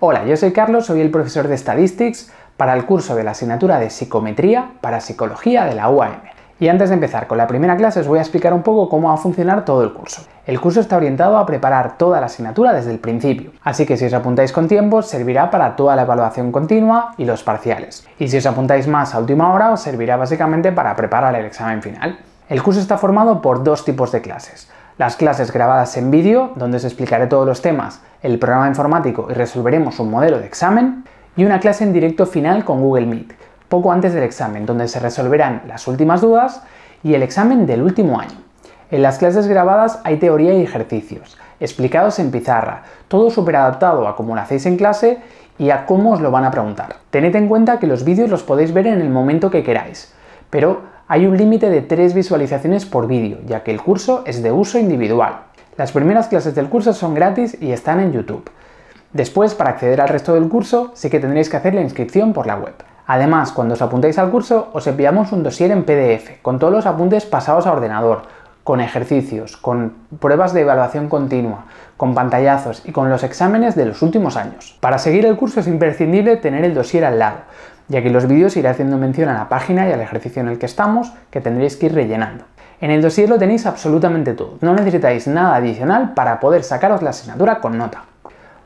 Hola, yo soy Carlos, soy el profesor de Statistics para el curso de la asignatura de Psicometría para Psicología de la UAM. Y antes de empezar con la primera clase os voy a explicar un poco cómo va a funcionar todo el curso. El curso está orientado a preparar toda la asignatura desde el principio, así que si os apuntáis con tiempo servirá para toda la evaluación continua y los parciales. Y si os apuntáis más a última hora os servirá básicamente para preparar el examen final. El curso está formado por dos tipos de clases. Las clases grabadas en vídeo, donde os explicaré todos los temas, el programa informático y resolveremos un modelo de examen, y una clase en directo final con Google Meet, poco antes del examen, donde se resolverán las últimas dudas y el examen del último año. En las clases grabadas hay teoría y ejercicios, explicados en pizarra, todo súper adaptado a cómo lo hacéis en clase y a cómo os lo van a preguntar. Tened en cuenta que los vídeos los podéis ver en el momento que queráis, pero hay un límite de 3 visualizaciones por vídeo, ya que el curso es de uso individual. Las primeras clases del curso son gratis y están en YouTube. Después, para acceder al resto del curso, sí que tendréis que hacer la inscripción por la web. Además, cuando os apuntéis al curso, os enviamos un dossier en PDF, con todos los apuntes pasados a ordenador, con ejercicios, con pruebas de evaluación continua, con pantallazos y con los exámenes de los últimos años. Para seguir el curso es imprescindible tener el dossier al lado, ya que en los vídeos iré haciendo mención a la página y al ejercicio en el que estamos, que tendréis que ir rellenando. En el dossier lo tenéis absolutamente todo, no necesitáis nada adicional para poder sacaros la asignatura con nota.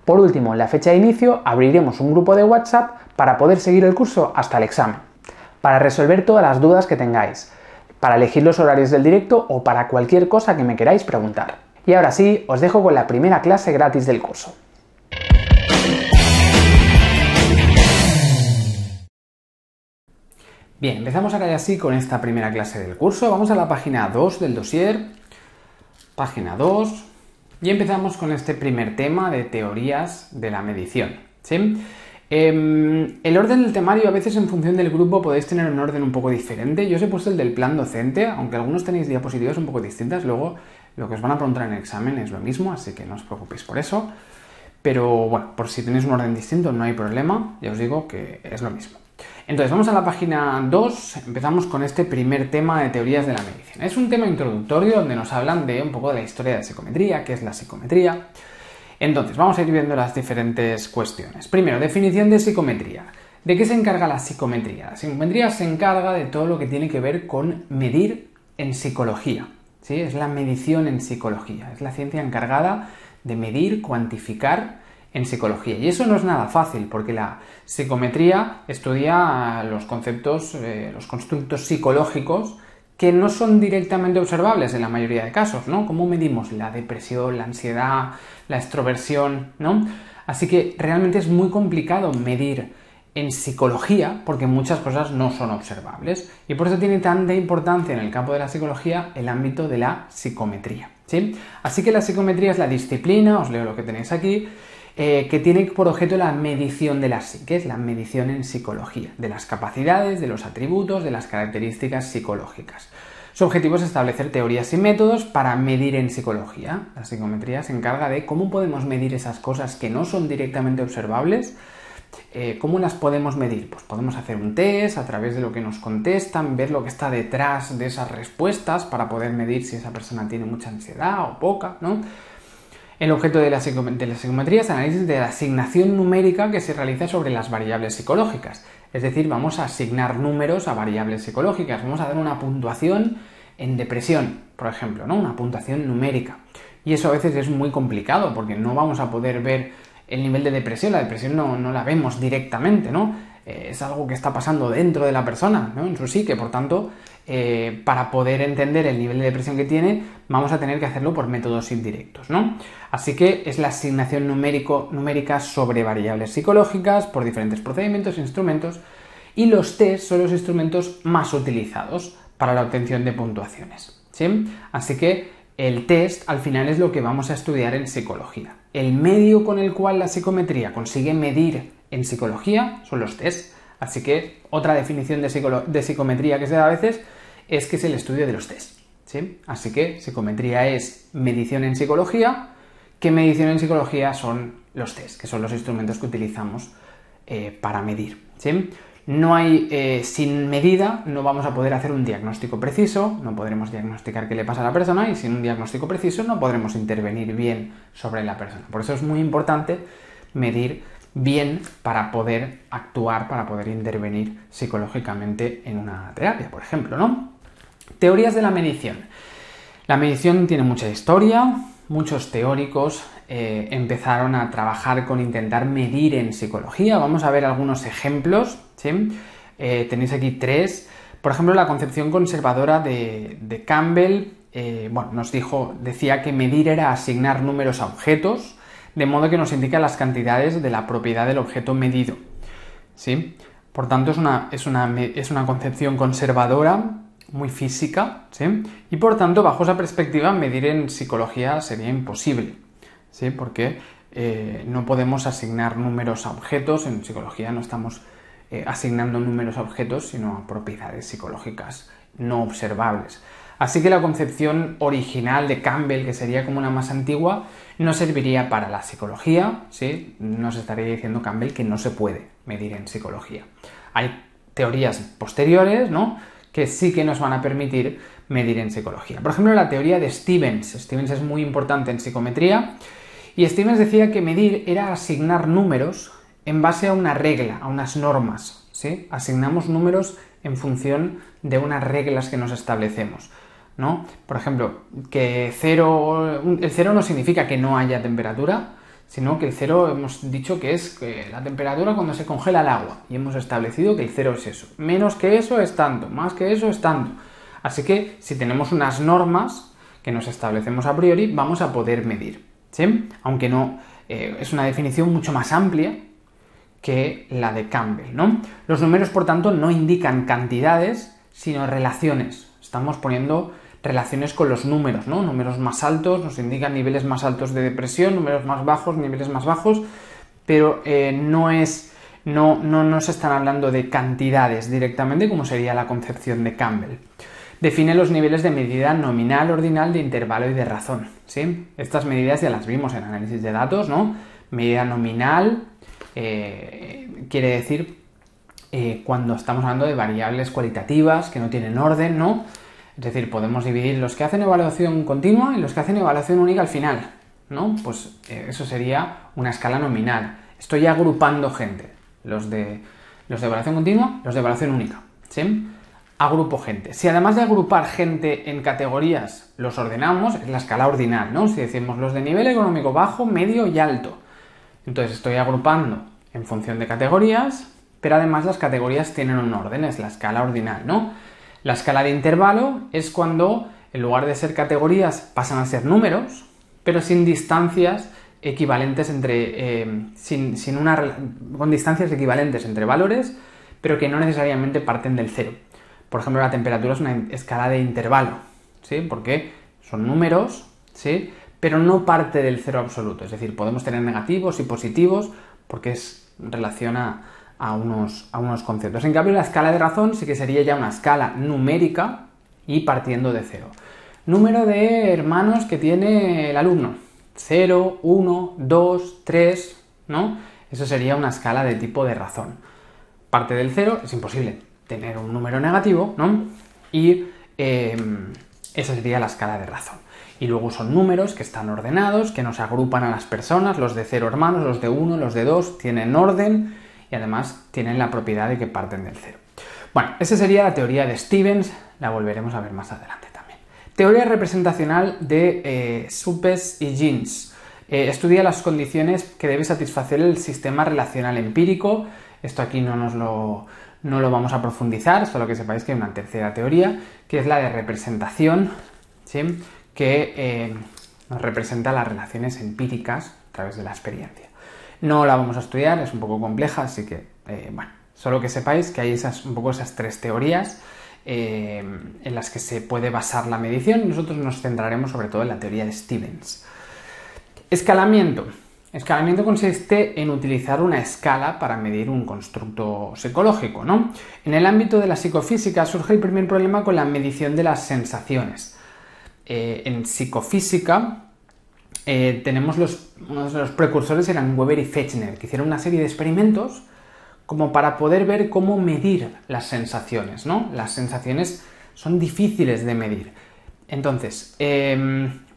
Por último, en la fecha de inicio abriremos un grupo de WhatsApp para poder seguir el curso hasta el examen, para resolver todas las dudas que tengáis, para elegir los horarios del directo o para cualquier cosa que me queráis preguntar. Y ahora sí, os dejo con la primera clase gratis del curso. Bien, empezamos ahora ya sí con esta primera clase del curso. Vamos a la página 2 del dossier, página 2, y empezamos con este primer tema de teorías de la medición, ¿sí? El orden del temario a veces en función del grupo podéis tener un orden un poco diferente. Yo os he puesto el del plan docente, aunque algunos tenéis diapositivas un poco distintas, luego lo que os van a preguntar en el examen es lo mismo, así que no os preocupéis por eso. Pero bueno, por si tenéis un orden distinto no hay problema, ya os digo que es lo mismo. Entonces vamos a la página 2, empezamos con este primer tema de teorías de la medición. Es un tema introductorio donde nos hablan de un poco de la historia de la psicometría, qué es la psicometría. Entonces vamos a ir viendo las diferentes cuestiones. Primero, definición de psicometría. ¿De qué se encarga la psicometría? La psicometría se encarga de todo lo que tiene que ver con medir en psicología, ¿sí? Es la medición en psicología, es la ciencia encargada de medir, cuantificar en psicología. Y eso no es nada fácil, porque la psicometría estudia los conceptos, los constructos psicológicos que no son directamente observables en la mayoría de casos, ¿no? ¿Cómo medimos la depresión, la ansiedad, la extroversión, ¿no? Así que realmente es muy complicado medir en psicología porque muchas cosas no son observables y por eso tiene tanta importancia en el campo de la psicología el ámbito de la psicometría, ¿sí? Así que la psicometría es la disciplina, os leo lo que tenéis aquí, que tiene por objeto la medición de la psique, es la medición en psicología, de las capacidades, de los atributos, de las características psicológicas. Su objetivo es establecer teorías y métodos para medir en psicología. La psicometría se encarga de cómo podemos medir esas cosas que no son directamente observables. ¿Cómo las podemos medir? Pues podemos hacer un test a través de lo que nos contestan, ver lo que está detrás de esas respuestas para poder medir si esa persona tiene mucha ansiedad o poca, ¿no? El objeto de la psicometría es el análisis de la asignación numérica que se realiza sobre las variables psicológicas. Es decir, vamos a asignar números a variables psicológicas. Vamos a dar una puntuación en depresión, por ejemplo, ¿no? Una puntuación numérica. Y eso a veces es muy complicado porque no vamos a poder ver el nivel de depresión. La depresión no la vemos directamente, ¿no? Es algo que está pasando dentro de la persona, ¿no? En su psique, por tanto, para poder entender el nivel de depresión que tiene, vamos a tener que hacerlo por métodos indirectos, ¿no? Así que es la asignación numérica sobre variables psicológicas por diferentes procedimientos e instrumentos, y los test son los instrumentos más utilizados para la obtención de puntuaciones, ¿sí? Así que el test al final es lo que vamos a estudiar en psicología. El medio con el cual la psicometría consigue medir en psicología son los test. Así que otra definición de psicometría que se da a veces es que es el estudio de los test, ¿sí? Así que psicometría es medición en psicología. ¿Qué medición en psicología son los test? Que son los instrumentos que utilizamos para medir, ¿sí? No hay, sin medida no vamos a poder hacer un diagnóstico preciso, no podremos diagnosticar qué le pasa a la persona, y sin un diagnóstico preciso no podremos intervenir bien sobre la persona. Por eso es muy importante medir bien para poder actuar, para poder intervenir psicológicamente en una terapia, por ejemplo, ¿no? Teorías de la medición. La medición tiene mucha historia, muchos teóricos empezaron a trabajar con intentar medir en psicología. Vamos a ver algunos ejemplos, ¿sí? Tenéis aquí 3. Por ejemplo, la concepción conservadora de Campbell, decía que medir era asignar números a objetos, de modo que nos indica las cantidades de la propiedad del objeto medido, ¿sí? Por tanto, es una concepción conservadora, muy física, ¿sí? Y por tanto, bajo esa perspectiva, medir en psicología sería imposible, ¿sí? Porque no podemos asignar números a objetos. En psicología no estamos asignando números a objetos, sino a propiedades psicológicas no observables. Así que la concepción original de Campbell, que sería como una más antigua, no serviría para la psicología, ¿sí? Nos estaría diciendo Campbell que no se puede medir en psicología. Hay teorías posteriores, ¿no?, que sí que nos van a permitir medir en psicología. Por ejemplo, la teoría de Stevens. Stevens es muy importante en psicometría y Stevens decía que medir era asignar números en base a una regla, a unas normas, ¿sí? Asignamos números en función de unas reglas que nos establecemos, ¿no? Por ejemplo, que el cero no significa que no haya temperatura, sino que el cero hemos dicho que es la temperatura cuando se congela el agua, y hemos establecido que el cero es eso. Menos que eso es tanto, más que eso es tanto. Así que si tenemos unas normas que nos establecemos a priori, vamos a poder medir, ¿sí? Aunque no es una definición mucho más amplia que la de Campbell, ¿no? Los números, por tanto, no indican cantidades, sino relaciones. Estamos poniendo relaciones con los números, ¿no? Números más altos nos indican niveles más altos de depresión, números más bajos, niveles más bajos, pero no se están hablando de cantidades directamente, como sería la concepción de Campbell. Define los niveles de medida nominal, ordinal, de intervalo y de razón, ¿sí? Estas medidas ya las vimos en análisis de datos, ¿no? Medida nominal quiere decir cuando estamos hablando de variables cualitativas que no tienen orden, ¿no? Es decir, podemos dividir los que hacen evaluación continua y los que hacen evaluación única al final, ¿no? Pues eso sería una escala nominal. Estoy agrupando gente, los de evaluación continua, los de evaluación única, ¿sí? Agrupo gente. Si además de agrupar gente en categorías los ordenamos, es la escala ordinal, ¿no? Si decimos los de nivel económico bajo, medio y alto. Entonces estoy agrupando en función de categorías, pero además las categorías tienen un orden, es la escala ordinal, ¿no? La escala de intervalo es cuando, en lugar de ser categorías, pasan a ser números, pero sin distancias equivalentes con distancias equivalentes entre valores, pero que no necesariamente parten del cero. Por ejemplo, la temperatura es una escala de intervalo, ¿sí? Porque son números, ¿sí?, pero no parte del cero absoluto. Es decir, podemos tener negativos y positivos porque relaciona a unos conceptos. En cambio, la escala de razón sí que sería ya una escala numérica y partiendo de cero. Número de hermanos que tiene el alumno. 0, 1, 2, 3, ¿no? Eso sería una escala de tipo de razón. Parte del cero, es imposible tener un número negativo, ¿no? Y esa sería la escala de razón. Y luego son números que están ordenados, que nos agrupan a las personas, los de 0 hermanos, los de 1, los de 2, tienen orden y además tienen la propiedad de que parten del cero. Bueno, esa sería la teoría de Stevens, la volveremos a ver más adelante también. Teoría representacional de Suppes y Jeans. Estudia las condiciones que debe satisfacer el sistema relacional empírico. Esto aquí no lo vamos a profundizar, solo que sepáis que hay una tercera teoría, que es la de representación, ¿sí?, que nos representa las relaciones empíricas a través de la experiencia. No la vamos a estudiar, es un poco compleja, así que, solo que sepáis que hay esas 3 teorías en las que se puede basar la medición y nosotros nos centraremos sobre todo en la teoría de Stevens. Escalamiento. Escalamiento consiste en utilizar una escala para medir un constructo psicológico, ¿no? En el ámbito de la psicofísica surge el primer problema con la medición de las sensaciones. En psicofísica tenemos uno de los precursores eran Weber y Fechner, que hicieron una serie de experimentos como para poder ver cómo medir las sensaciones, ¿no? Las sensaciones son difíciles de medir. Entonces,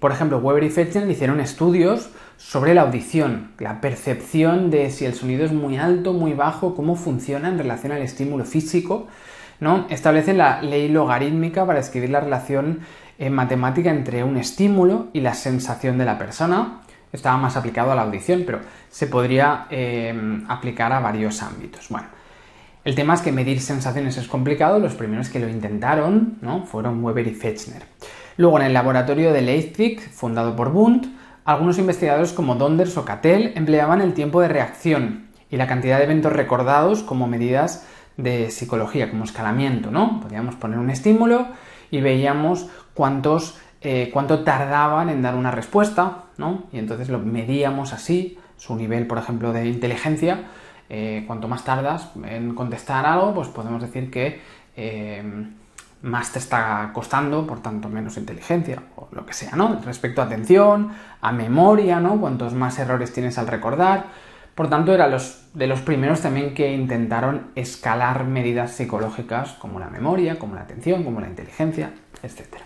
por ejemplo, Weber y Fechner hicieron estudios sobre la audición, la percepción de si el sonido es muy alto, muy bajo, cómo funciona en relación al estímulo físico, ¿no? Establecen la ley logarítmica para describir la relación matemática entre un estímulo y la sensación de la persona. Estaba más aplicado a la audición, pero se podría aplicar a varios ámbitos. Bueno, el tema es que medir sensaciones es complicado. Los primeros que lo intentaron, ¿no?, fueron Weber y Fechner. Luego, en el laboratorio de Leipzig, fundado por Wundt, algunos investigadores como Donders o Cattell empleaban el tiempo de reacción y la cantidad de eventos recordados como medidas de psicología, como escalamiento, ¿no? Podíamos poner un estímulo y veíamos cuánto tardaban en dar una respuesta, ¿no? Y entonces lo medíamos así, su nivel, por ejemplo, de inteligencia. Cuanto más tardas en contestar algo, pues podemos decir que más te está costando, por tanto menos inteligencia, o lo que sea, ¿no? Respecto a atención, a memoria, ¿no? Cuantos más errores tienes al recordar. Por tanto, era de los primeros también que intentaron escalar medidas psicológicas como la memoria, como la atención, como la inteligencia, etc.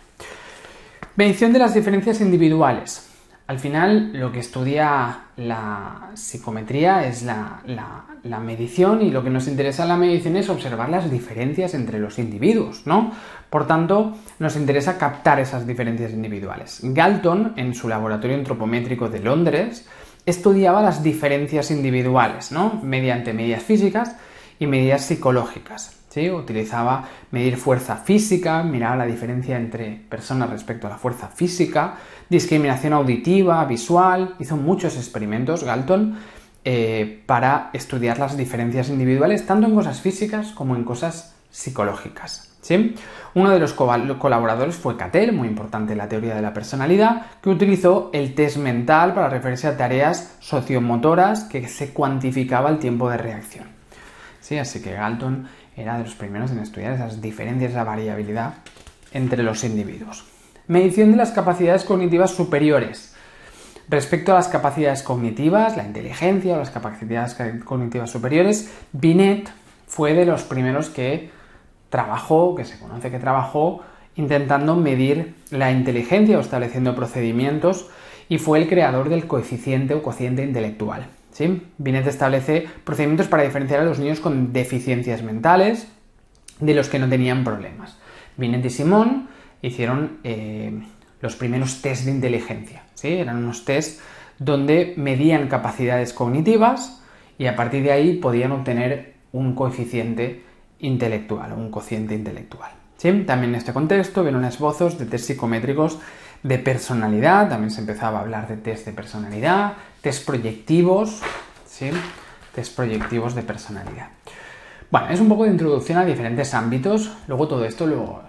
Medición de las diferencias individuales. Al final, lo que estudia la psicometría es la medición, y lo que nos interesa en la medición es observar las diferencias entre los individuos, ¿no? Por tanto, nos interesa captar esas diferencias individuales. Galton, en su laboratorio antropométrico de Londres, estudiaba las diferencias individuales, ¿no?, mediante medidas físicas y medidas psicológicas, ¿sí? Utilizaba medir fuerza física, miraba la diferencia entre personas respecto a la fuerza física, discriminación auditiva, visual. Hizo muchos experimentos, Galton, para estudiar las diferencias individuales, tanto en cosas físicas como en cosas psicológicas, ¿sí? Uno de los colaboradores fue Cattell, muy importante en la teoría de la personalidad, que utilizó el test mental para referirse a tareas sociomotoras que se cuantificaba el tiempo de reacción, ¿sí? Así que Galton era de los primeros en estudiar esas diferencias, esa variabilidad entre los individuos. Medición de las capacidades cognitivas superiores. Respecto a las capacidades cognitivas, la inteligencia o las capacidades cognitivas superiores, Binet fue de los primeros que se conoce que trabajó intentando medir la inteligencia o estableciendo procedimientos, y fue el creador del coeficiente o cociente intelectual, ¿sí? Binet establece procedimientos para diferenciar a los niños con deficiencias mentales de los que no tenían problemas. Binet y Simon hicieron los primeros test de inteligencia, ¿sí? Eran unos test donde medían capacidades cognitivas y a partir de ahí podían obtener un coeficiente intelectual o un cociente intelectual, ¿sí? También en este contexto vieron esbozos de test psicométricos de personalidad. También se empezaba a hablar de test de personalidad, test proyectivos, ¿sí? Test proyectivos de personalidad. Bueno, es un poco de introducción a diferentes ámbitos. Luego todo esto lo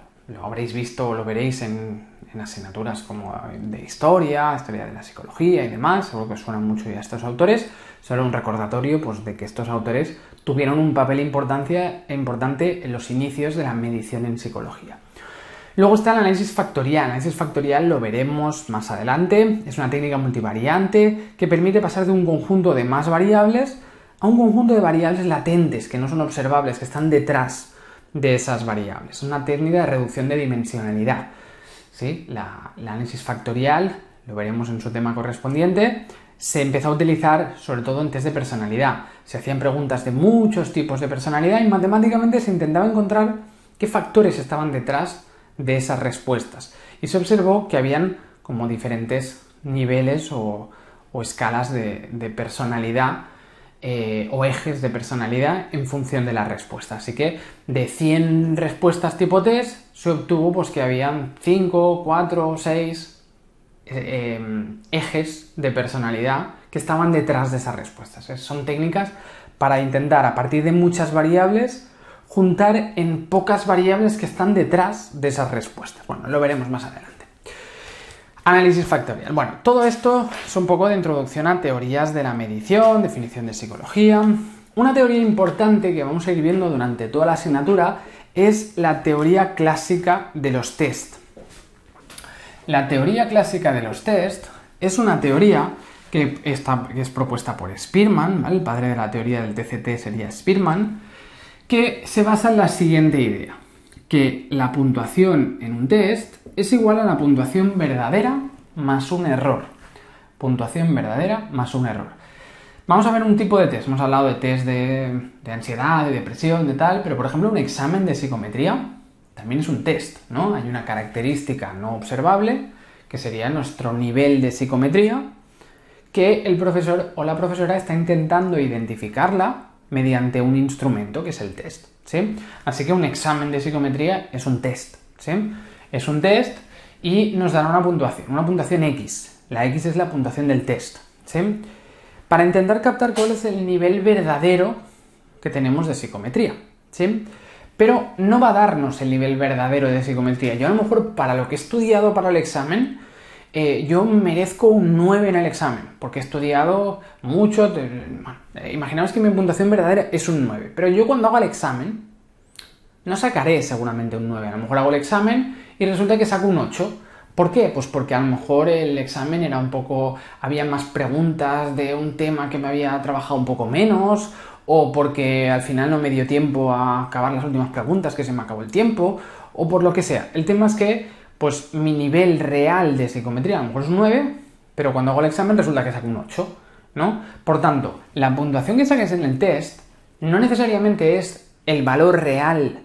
habréis visto o lo veréis en asignaturas como de historia de la psicología y demás. Seguro que os suenan mucho ya estos autores. Solo un recordatorio, pues, de que estos autores tuvieron un papel importante en los inicios de la medición en psicología. Luego está el análisis factorial. El análisis factorial lo veremos más adelante. Es una técnica multivariante que permite pasar de un conjunto de más variables a un conjunto de variables latentes que no son observables, que están detrás de esas variables. Es una técnica de reducción de dimensionalidad, ¿sí? El análisis factorial, lo veremos en su tema correspondiente, se empezó a utilizar sobre todo en test de personalidad. Se hacían preguntas de muchos tipos de personalidad y matemáticamente se intentaba encontrar qué factores estaban detrás de esas respuestas. Y se observó que habían como diferentes niveles o escalas de personalidad o ejes de personalidad en función de la respuesta. Así que de 100 respuestas tipo test se obtuvo pues que habían 5, 4, 6 ejes de personalidad que estaban detrás de esas respuestas. Son técnicas para intentar, a partir de muchas variables, juntar en pocas variables que están detrás de esas respuestas. Bueno, lo veremos más adelante. Análisis factorial. Bueno, todo esto es un poco de introducción a teorías de la medición, definición de psicología. Una teoría importante que vamos a ir viendo durante toda la asignatura es la teoría clásica de los test. La teoría clásica de los test es una teoría que es propuesta por Spearman, ¿vale? El padre de la teoría del TCT sería Spearman, que se basa en la siguiente idea. que la puntuación en un test es igual a la puntuación verdadera más un error. Puntuación verdadera más un error. Vamos a ver un tipo de test. Hemos hablado de test de ansiedad, de depresión, de tal, pero por ejemplo un examen de psicometría también es un test, ¿no? Hay una característica no observable, que sería nuestro nivel de psicometría, que el profesor o la profesora está intentando identificarla mediante un instrumento, que es el test, ¿sí? Así que un examen de psicometría es un test, ¿sí? Es un test y nos dará una puntuación X. La X es la puntuación del test, ¿sí? Para intentar captar cuál es el nivel verdadero que tenemos de psicometría, ¿sí? Pero no va a darnos el nivel verdadero de psicometría. Yo a lo mejor para lo que he estudiado para el examen, yo merezco un 9 en el examen, porque he estudiado mucho. Imaginaos que mi puntuación verdadera es un 9, pero yo cuando haga el examen no sacaré seguramente un 9. A lo mejor hago el examen y resulta que saco un 8. ¿Por qué? Pues porque a lo mejor el examen era un poco... había más preguntas de un tema que me había trabajado un poco menos, o porque al final no me dio tiempo a acabar las últimas preguntas, que se me acabó el tiempo, o por lo que sea. El tema es que, pues, mi nivel real de psicometría a lo mejor es un 9, pero cuando hago el examen resulta que saco un 8, ¿no? Por tanto, la puntuación que saques en el test no necesariamente es el valor real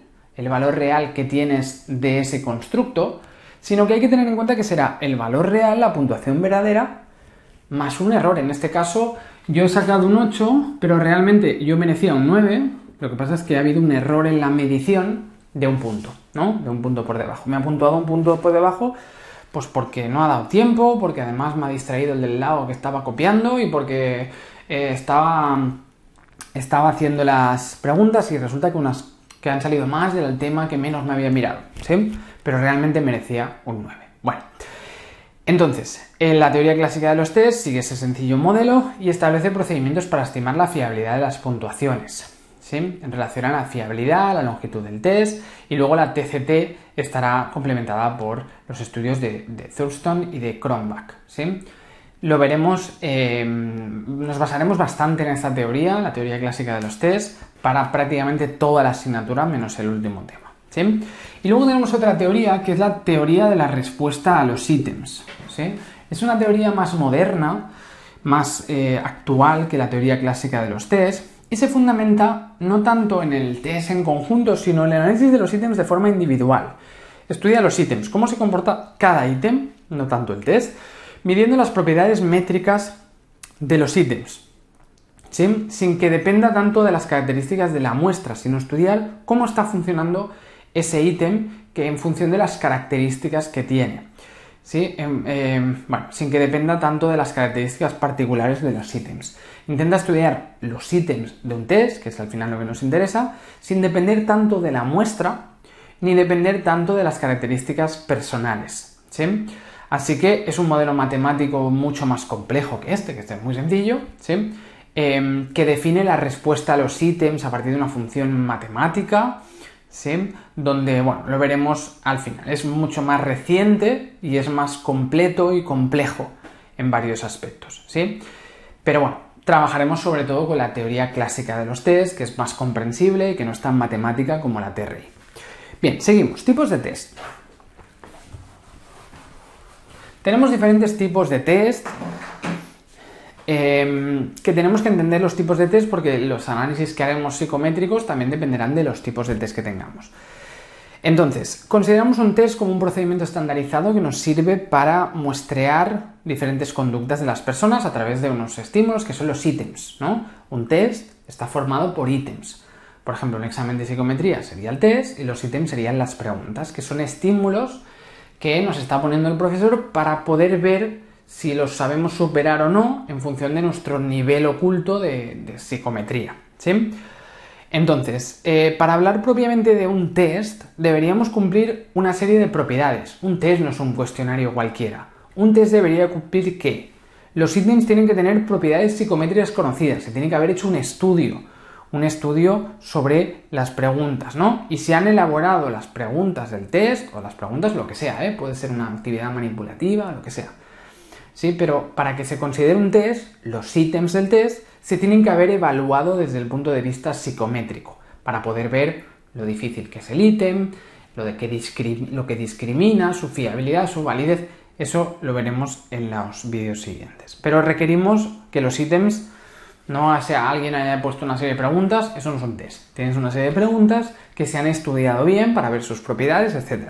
que tienes de ese constructo, sino que hay que tener en cuenta que será el valor real, la puntuación verdadera, más un error. En este caso, yo he sacado un 8, pero realmente yo merecía un 9. Lo que pasa es que ha habido un error en la medición de un punto, ¿no? De un punto por debajo. Me ha puntuado un punto por debajo, pues porque no ha dado tiempo, porque además me ha distraído el del lado que estaba copiando y porque estaba haciendo las preguntas y resulta que unas que han salido más del tema que menos me había mirado, ¿sí? Pero realmente merecía un 9. Bueno, entonces, en la teoría clásica de los test sigue ese sencillo modelo y establece procedimientos para estimar la fiabilidad de las puntuaciones, ¿sí? En relación a la fiabilidad, la longitud del test, y luego la TCT estará complementada por los estudios de Thurston y de Cronbach, ¿sí? Lo veremos, nos basaremos bastante en esta teoría, la teoría clásica de los test, para prácticamente toda la asignatura menos el último tema, ¿sí? Y luego tenemos otra teoría que es la teoría de la respuesta a los ítems, ¿sí? Es una teoría más moderna, más actual que la teoría clásica de los test y se fundamenta no tanto en el test en conjunto, sino en el análisis de los ítems de forma individual. Estudia los ítems, cómo se comporta cada ítem, no tanto el test, midiendo las propiedades métricas de los ítems, ¿sí? Sin que dependa tanto de las características de la muestra, sino estudiar cómo está funcionando ese ítem que en función de las características que tiene, ¿sí? Bueno, sin que dependa tanto de las características particulares de los ítems. Intenta estudiar los ítems de un test, que es al final lo que nos interesa, sin depender tanto de la muestra ni depender tanto de las características personales, ¿sí? Así que es un modelo matemático mucho más complejo que este es muy sencillo, ¿sí? Que define la respuesta a los ítems a partir de una función matemática, ¿sí? Donde, bueno, lo veremos al final. Es mucho más reciente y es más completo y complejo en varios aspectos, ¿sí? Pero bueno, trabajaremos sobre todo con la teoría clásica de los test, que es más comprensible y que no es tan matemática como la TRI. Bien, seguimos. Tipos de test. Tenemos diferentes tipos de test, que tenemos que entender los tipos de test porque los análisis que haremos psicométricos también dependerán de los tipos de test que tengamos. Entonces, consideramos un test como un procedimiento estandarizado que nos sirve para muestrear diferentes conductas de las personas a través de unos estímulos que son los ítems, ¿no? Un test está formado por ítems. Por ejemplo, un examen de psicometría sería el test y los ítems serían las preguntas, que son estímulos que nos está poniendo el profesor para poder ver si los sabemos superar o no en función de nuestro nivel oculto de psicometría, ¿sí? Entonces, para hablar propiamente de un test, deberíamos cumplir una serie de propiedades. Un test no es un cuestionario cualquiera. Un test debería cumplir ¿qué? Los ítems tienen que tener propiedades psicométricas conocidas, se tiene que haber hecho un estudio sobre las preguntas, ¿no? Y se han elaborado las preguntas del test, o las preguntas lo que sea, puede ser una actividad manipulativa, lo que sea. Sí, pero para que se considere un test, los ítems del test se tienen que haber evaluado desde el punto de vista psicométrico, para poder ver lo difícil que es el ítem, lo que discrimina, su fiabilidad, su validez, eso lo veremos en los vídeos siguientes. Pero requerimos que los ítems no sea alguien haya puesto una serie de preguntas, eso no son test. Tienes una serie de preguntas que se han estudiado bien para ver sus propiedades, etc.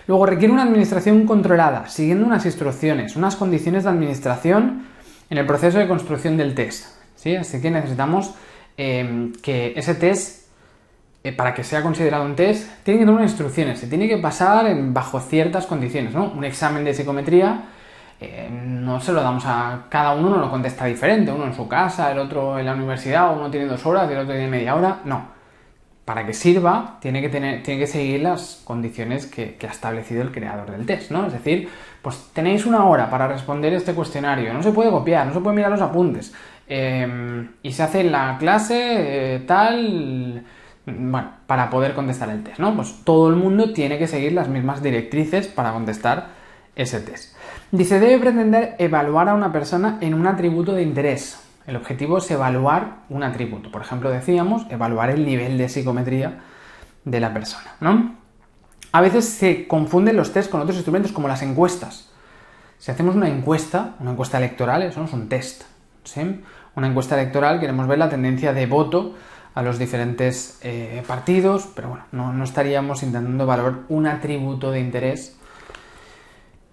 Luego requiere una administración controlada, siguiendo unas instrucciones, unas condiciones de administración en el proceso de construcción del test, ¿sí? Así que necesitamos que ese test, para que sea considerado un test, tiene que tener unas instrucciones, se tiene que pasar bajo ciertas condiciones, ¿no? Un examen de psicometría no se lo damos a cada uno, no lo contesta diferente, uno en su casa, el otro en la universidad, uno tiene 2 horas y el otro tiene media hora, no. Para que sirva, tiene que seguir las condiciones que ha establecido el creador del test, ¿no? Es decir, pues tenéis 1 hora para responder este cuestionario, no se puede copiar, no se puede mirar los apuntes, y se hace en la clase bueno, para poder contestar el test, ¿no? Pues todo el mundo tiene que seguir las mismas directrices para contestar ese test. Dice, debe pretender evaluar a una persona en un atributo de interés. El objetivo es evaluar un atributo. Por ejemplo, decíamos, evaluar el nivel de psicometría de la persona, ¿no? A veces se confunden los tests con otros instrumentos como las encuestas. Si hacemos una encuesta electoral, eso no es un test, ¿sí? Una encuesta electoral queremos ver la tendencia de voto a los diferentes partidos, pero bueno, no estaríamos intentando evaluar un atributo de interés,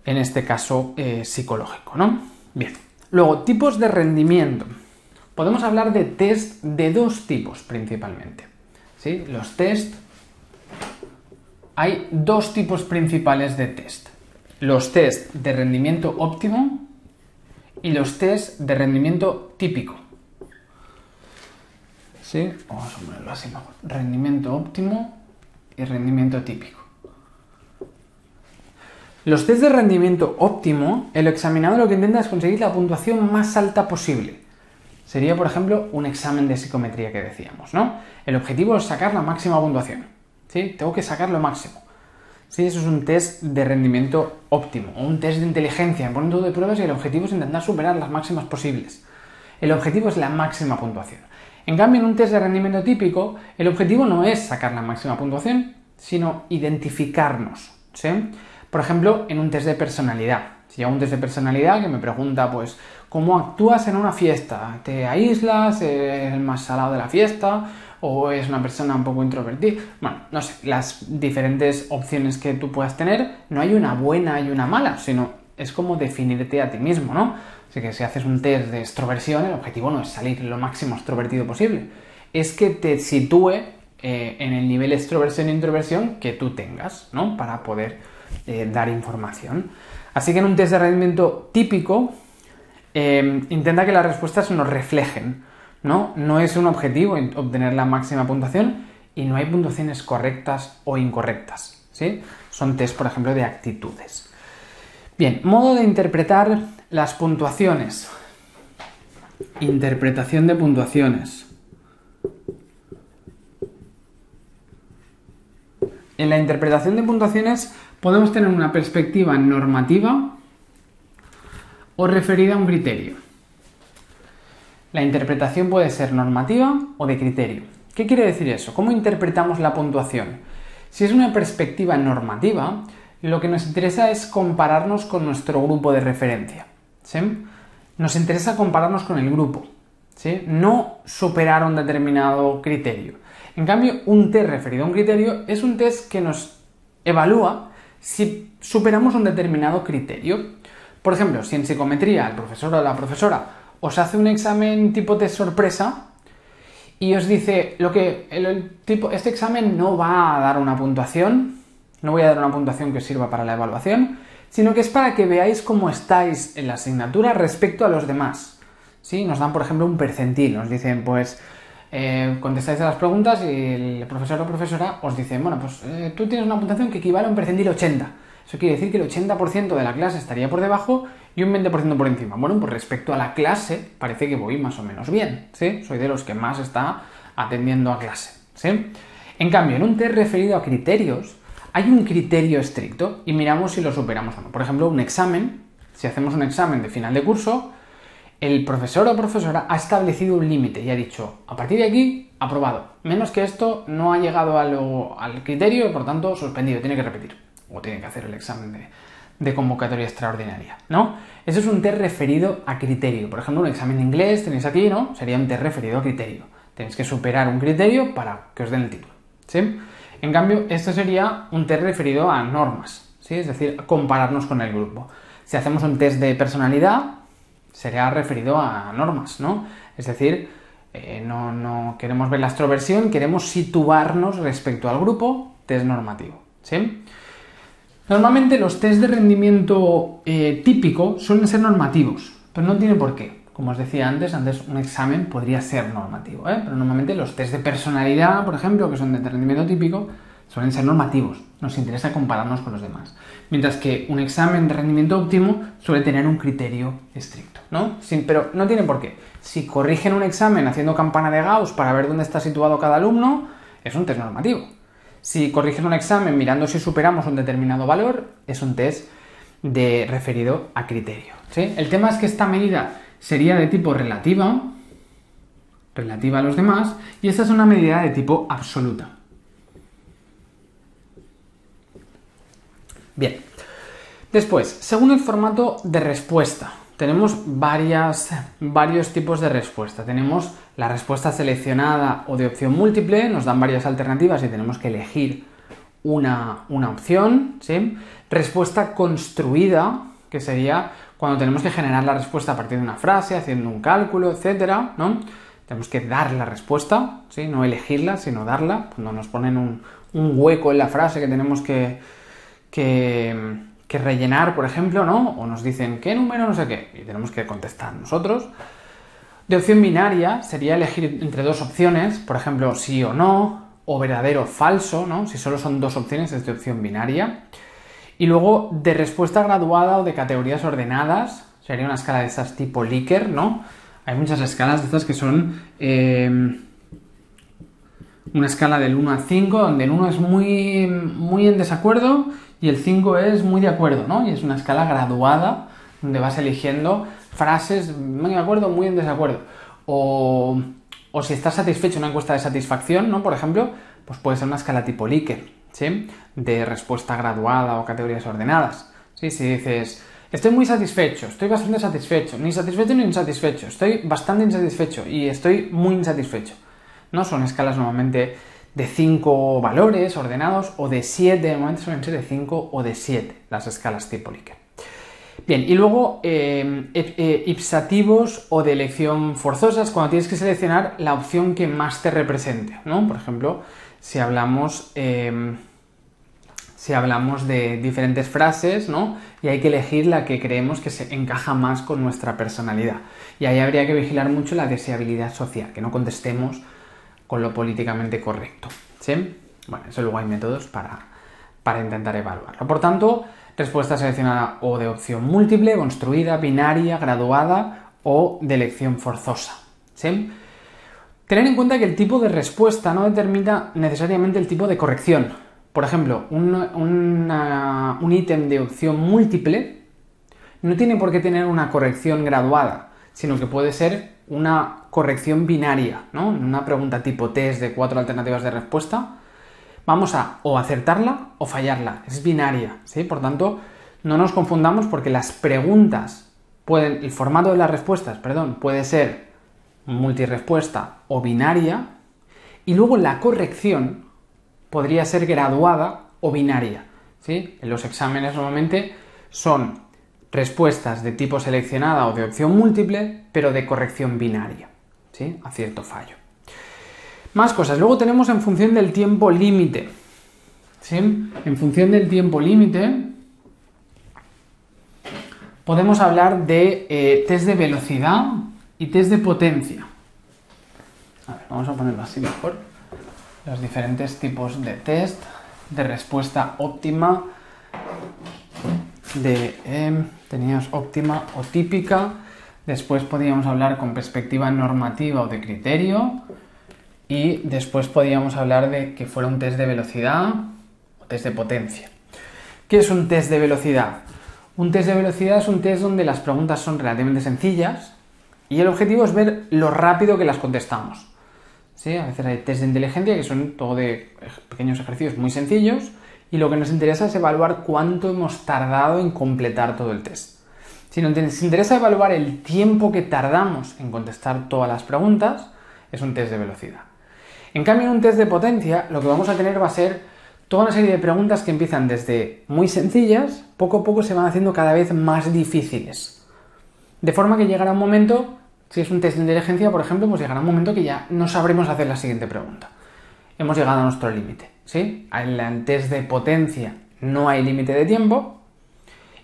en este caso psicológico, ¿no? Bien. Luego, tipos de rendimiento. Podemos hablar de test de 2 tipos principalmente, ¿sí? Los test, hay 2 tipos principales de test. Los test de rendimiento óptimo y los test de rendimiento típico. ¿Sí? Vamos a ponerlo así mejor. Rendimiento óptimo y rendimiento típico. Los test de rendimiento óptimo, el examinador lo que intenta es conseguir la puntuación más alta posible. Sería, por ejemplo, un examen de psicometría que decíamos, ¿no? El objetivo es sacar la máxima puntuación, ¿sí? Tengo que sacar lo máximo. Sí, eso es un test de rendimiento óptimo, o un test de inteligencia. Me ponen todo de pruebas y el objetivo es intentar superar las máximas posibles. El objetivo es la máxima puntuación. En cambio, en un test de rendimiento típico, el objetivo no es sacar la máxima puntuación, sino identificarnos, ¿sí? Por ejemplo, en un test de personalidad. Si hago un test de personalidad que me pregunta, pues, ¿cómo actúas en una fiesta? ¿Te aíslas? ¿Eres el más salado de la fiesta? ¿O es una persona un poco introvertida? Bueno, no sé, las diferentes opciones que tú puedas tener, no hay una buena y una mala, sino es como definirte a ti mismo, ¿no? Así que si haces un test de extroversión, el objetivo no es salir lo máximo extrovertido posible, es que te sitúe en el nivel extroversión e introversión que tú tengas, ¿no? Para poder dar información. Así que en un test de rendimiento típico, intenta que las respuestas nos reflejen, ¿no? No es un objetivo obtener la máxima puntuación y no hay puntuaciones correctas o incorrectas, ¿sí? Son test, por ejemplo, de actitudes. Bien, modo de interpretar las puntuaciones. Interpretación de puntuaciones. En la interpretación de puntuaciones podemos tener una perspectiva normativa o referida a un criterio. La interpretación puede ser normativa o de criterio. ¿Qué quiere decir eso? ¿Cómo interpretamos la puntuación? Si es una perspectiva normativa, lo que nos interesa es compararnos con nuestro grupo de referencia, ¿sí? Nos interesa compararnos con el grupo, ¿sí? No superar un determinado criterio. En cambio, un test referido a un criterio es un test que nos evalúa si superamos un determinado criterio. Por ejemplo, si en psicometría el profesor o la profesora os hace un examen tipo test sorpresa y os dice este examen no va a dar una puntuación, no voy a dar una puntuación que os sirva para la evaluación, sino que es para que veáis cómo estáis en la asignatura respecto a los demás, ¿sí? Nos dan, por ejemplo, un percentil, nos dicen, pues, contestáis a las preguntas y el profesor o profesora os dice, bueno, pues tú tienes una puntuación que equivale a un percentil 80. Eso quiere decir que el 80% de la clase estaría por debajo y un 20% por encima. Bueno, pues respecto a la clase parece que voy más o menos bien, ¿sí? Soy de los que más está atendiendo a clase, ¿sí? En cambio, en un test referido a criterios, hay un criterio estricto y miramos si lo superamos o no. Por ejemplo, un examen, si hacemos un examen de final de curso, el profesor o profesora ha establecido un límite y ha dicho, a partir de aquí, aprobado. Menos que esto no ha llegado al criterio y por tanto suspendido, tiene que repetir. O tiene que hacer el examen de convocatoria extraordinaria, ¿no? Eso es un test referido a criterio. Por ejemplo, un examen de inglés tenéis aquí, ¿no? Sería un test referido a criterio. Tenéis que superar un criterio para que os den el título, ¿sí? En cambio, esto sería un test referido a normas, ¿sí? Es decir, compararnos con el grupo. Si hacemos un test de personalidad, será referido a normas, ¿no? Es decir, no queremos ver la extroversión, queremos situarnos respecto al grupo, test normativo, ¿sí? Normalmente los test de rendimiento típico suelen ser normativos, pero no tiene por qué. Como os decía antes un examen podría ser normativo, pero normalmente los test de personalidad, por ejemplo, que son de rendimiento típico, suelen ser normativos. Nos interesa compararnos con los demás. Mientras que un examen de rendimiento óptimo suele tener un criterio estricto, ¿no? Pero no tiene por qué. Si corrigen un examen haciendo campana de Gauss para ver dónde está situado cada alumno, es un test normativo. Si corrigen un examen mirando si superamos un determinado valor, es un test referido a criterio, ¿sí? El tema es que esta medida sería de tipo relativa a los demás, y esta es una medida de tipo absoluta. Bien. Después, según el formato de respuesta, tenemos varios tipos de respuesta. Tenemos la respuesta seleccionada o de opción múltiple, nos dan varias alternativas y tenemos que elegir una opción, ¿sí? Respuesta construida, que sería cuando tenemos que generar la respuesta a partir de una frase, haciendo un cálculo, etcétera, ¿no? Tenemos que dar la respuesta, ¿sí? No elegirla, sino darla. Cuando nos ponen un hueco en la frase que tenemos que rellenar, por ejemplo, ¿no? O nos dicen qué número, no sé qué, y tenemos que contestar nosotros. De opción binaria sería elegir entre dos opciones, por ejemplo, sí o no, o verdadero o falso, ¿no? Si solo son dos opciones es de opción binaria. Y luego de respuesta graduada o de categorías ordenadas, sería una escala de esas tipo Likert, ¿no? Hay muchas escalas de estas que son una escala del 1 al 5, donde el 1 es muy en desacuerdo y el 5 es muy de acuerdo, ¿no? Y es una escala graduada donde vas eligiendo frases muy de acuerdo, muy en desacuerdo. O si estás satisfecho en una encuesta de satisfacción, ¿no? Por ejemplo, pues puede ser una escala tipo Likert, ¿sí? De respuesta graduada o categorías ordenadas, ¿sí? Si dices, estoy muy satisfecho, estoy bastante satisfecho, ni satisfecho ni insatisfecho, estoy bastante insatisfecho y estoy muy insatisfecho, ¿no? Son escalas normalmente de 5 valores ordenados o de 7, normalmente suelen ser de 5 o de 7 las escalas tipo Likert. Bien, y luego ipsativos o de elección forzosas, cuando tienes que seleccionar la opción que más te represente, ¿no? Por ejemplo, si hablamos de diferentes frases, ¿no? Y hay que elegir la que creemos que se encaja más con nuestra personalidad. Y ahí habría que vigilar mucho la deseabilidad social, que no contestemos con lo políticamente correcto, ¿sí? Bueno, eso luego hay métodos para intentar evaluarlo. Por tanto, respuesta seleccionada o de opción múltiple, construida, binaria, graduada o de elección forzosa, ¿sí? Tener en cuenta que el tipo de respuesta no determina necesariamente el tipo de corrección. Por ejemplo, un ítem de opción múltiple no tiene por qué tener una corrección graduada, sino que puede ser una corrección binaria, ¿no? En una pregunta tipo test de 4 alternativas de respuesta, vamos a o acertarla o fallarla, es binaria, ¿sí? Por tanto, no nos confundamos porque las preguntas el formato de las respuestas, puede ser multirespuesta o binaria, y luego la corrección podría ser graduada o binaria, ¿sí? En los exámenes normalmente son respuestas de tipo seleccionada o de opción múltiple, pero de corrección binaria, ¿sí? Acierto o fallo. Más cosas. Luego tenemos en función del tiempo límite, ¿sí? En función del tiempo límite podemos hablar de test de velocidad y test de potencia. A ver, vamos a ponerlo así mejor. Los diferentes tipos de test, de respuesta óptima, teníamos óptima o típica, después podíamos hablar con perspectiva normativa o de criterio, y después podíamos hablar de que fuera un test de velocidad o test de potencia. ¿Qué es un test de velocidad? Un test de velocidad es un test donde las preguntas son relativamente sencillas, Y el objetivo es ver lo rápido que las contestamos. ¿Sí? A veces hay test de inteligencia que son todo de pequeños ejercicios muy sencillos y lo que nos interesa es evaluar cuánto hemos tardado en completar todo el test. Si nos interesa evaluar el tiempo que tardamos en contestar todas las preguntas, es un test de velocidad. En cambio, en un test de potencia, lo que vamos a tener va a ser toda una serie de preguntas que empiezan desde muy sencillas, poco a poco se van haciendo cada vez más difíciles. De forma que llegará un momento, si es un test de inteligencia, por ejemplo, pues llegará un momento que ya no sabremos hacer la siguiente pregunta. Hemos llegado a nuestro límite, ¿sí? En el test de potencia no hay límite de tiempo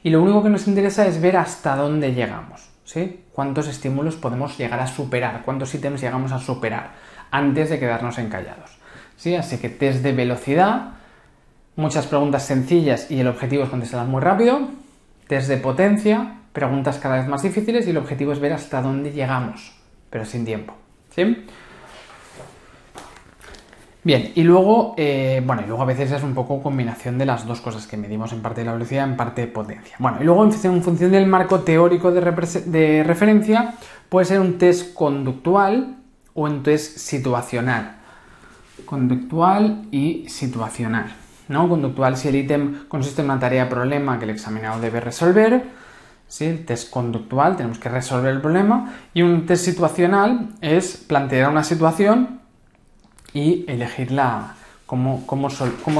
y lo único que nos interesa es ver hasta dónde llegamos, ¿sí? Cuántos estímulos podemos llegar a superar, cuántos ítems llegamos a superar antes de quedarnos encallados, ¿sí? Así que test de velocidad, muchas preguntas sencillas y el objetivo es contestarlas muy rápido. Test de potencia, preguntas cada vez más difíciles y el objetivo es ver hasta dónde llegamos, pero sin tiempo, ¿sí? Bien, y luego, a veces es un poco combinación de las dos cosas que medimos, en parte de la velocidad, en parte de potencia. Bueno, y luego en función del marco teórico de referencia, puede ser un test conductual o un test situacional. Conductual y situacional, ¿no? Conductual si el ítem consiste en una tarea-problema que el examinado debe resolver. ¿Sí? El test conductual, tenemos que resolver el problema. Y un test situacional es plantear una situación y elegir cómo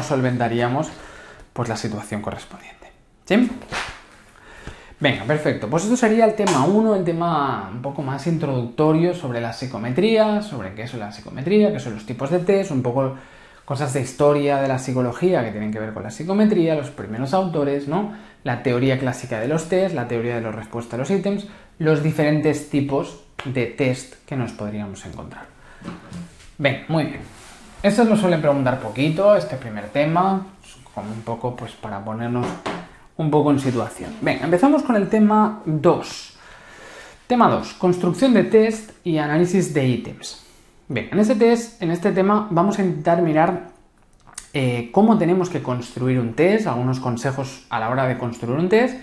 solventaríamos pues, la situación correspondiente. ¿Sí? Venga, perfecto. Pues esto sería el tema 1, el tema un poco más introductorio sobre la psicometría, sobre qué es la psicometría, qué son los tipos de test, un poco cosas de historia de la psicología que tienen que ver con la psicometría, los primeros autores, ¿no? La teoría clásica de los test, la teoría de la respuesta a los ítems, los diferentes tipos de test que nos podríamos encontrar. Bien, muy bien. Estos nos suelen preguntar poquito, este primer tema, como un poco pues para ponernos un poco en situación. Bien, empezamos con el tema 2. Tema 2, construcción de test y análisis de ítems. Bien, en este tema vamos a intentar mirar cómo tenemos que construir un test, algunos consejos a la hora de construir un test,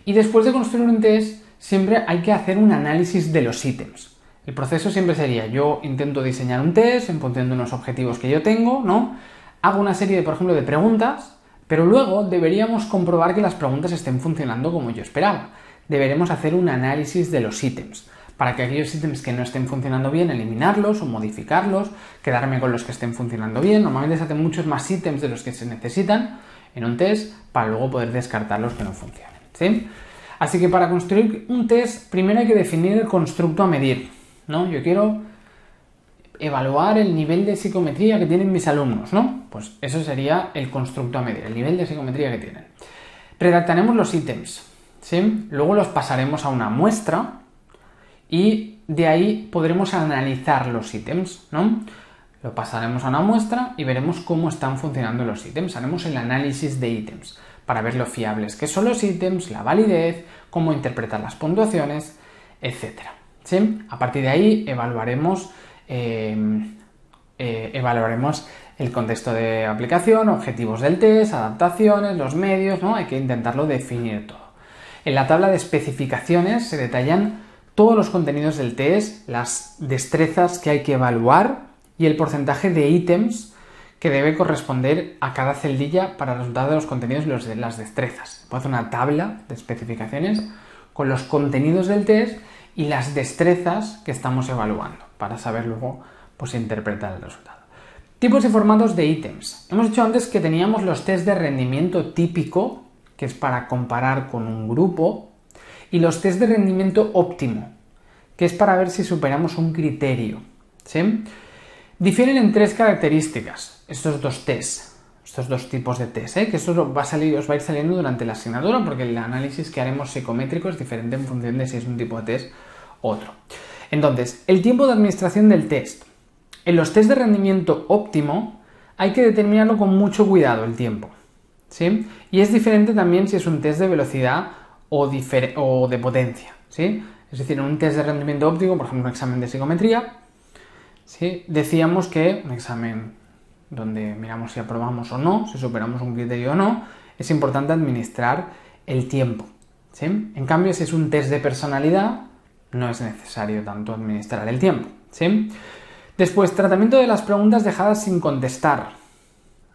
y después de construir un test siempre hay que hacer un análisis de los ítems. El proceso siempre sería, yo intento diseñar un test en función de unos objetivos que yo tengo, ¿no? Hago una serie, por ejemplo, de preguntas, pero luego deberíamos comprobar que las preguntas estén funcionando como yo esperaba. Deberemos hacer un análisis de los ítems, para que aquellos ítems que no estén funcionando bien, eliminarlos o modificarlos, quedarme con los que estén funcionando bien. Normalmente se hacen muchos más ítems de los que se necesitan en un test para luego poder descartar los que no funcionen, ¿sí? Así que para construir un test, primero hay que definir el constructo a medir, ¿no? Yo quiero evaluar el nivel de psicometría que tienen mis alumnos, ¿no? Pues eso sería el constructo a medir, el nivel de psicometría que tienen. Redactaremos los ítems, ¿sí? Luego los pasaremos a una muestra y de ahí podremos analizar los ítems, ¿no? Lo pasaremos a una muestra y veremos cómo están funcionando los ítems. Haremos el análisis de ítems para ver lo fiables que son los ítems, la validez, cómo interpretar las puntuaciones, etc. ¿Sí? A partir de ahí evaluaremos el contexto de aplicación, objetivos del test, adaptaciones, los medios, ¿no? Hay que intentarlo definir todo. En la tabla de especificaciones se detallan todos los contenidos del test, las destrezas que hay que evaluar y el porcentaje de ítems que debe corresponder a cada celdilla para el resultado de los contenidos y las destrezas. Puedo hacer una tabla de especificaciones con los contenidos del test y las destrezas que estamos evaluando para saber luego pues, interpretar el resultado. Tipos y formatos de ítems. Hemos dicho antes que teníamos los test de rendimiento típico, que es para comparar con un grupo, y los test de rendimiento óptimo, que es para ver si superamos un criterio, ¿sí? Difieren en 3 características estos dos tests, estos dos tipos de test, que esto os va a ir saliendo durante la asignatura porque el análisis que haremos psicométrico es diferente en función de si es un tipo de test u otro. Entonces, el tiempo de administración del test. En los test de rendimiento óptimo hay que determinarlo con mucho cuidado el tiempo, ¿sí? Y es diferente también si es un test de velocidad o de potencia, ¿sí? Es decir, en un test de rendimiento óptimo, por ejemplo, un examen de psicometría, ¿sí? Decíamos que un examen donde miramos si aprobamos o no, si superamos un criterio o no, es importante administrar el tiempo, ¿sí? En cambio, si es un test de personalidad, no es necesario tanto administrar el tiempo, ¿sí? Después, tratamiento de las preguntas dejadas sin contestar.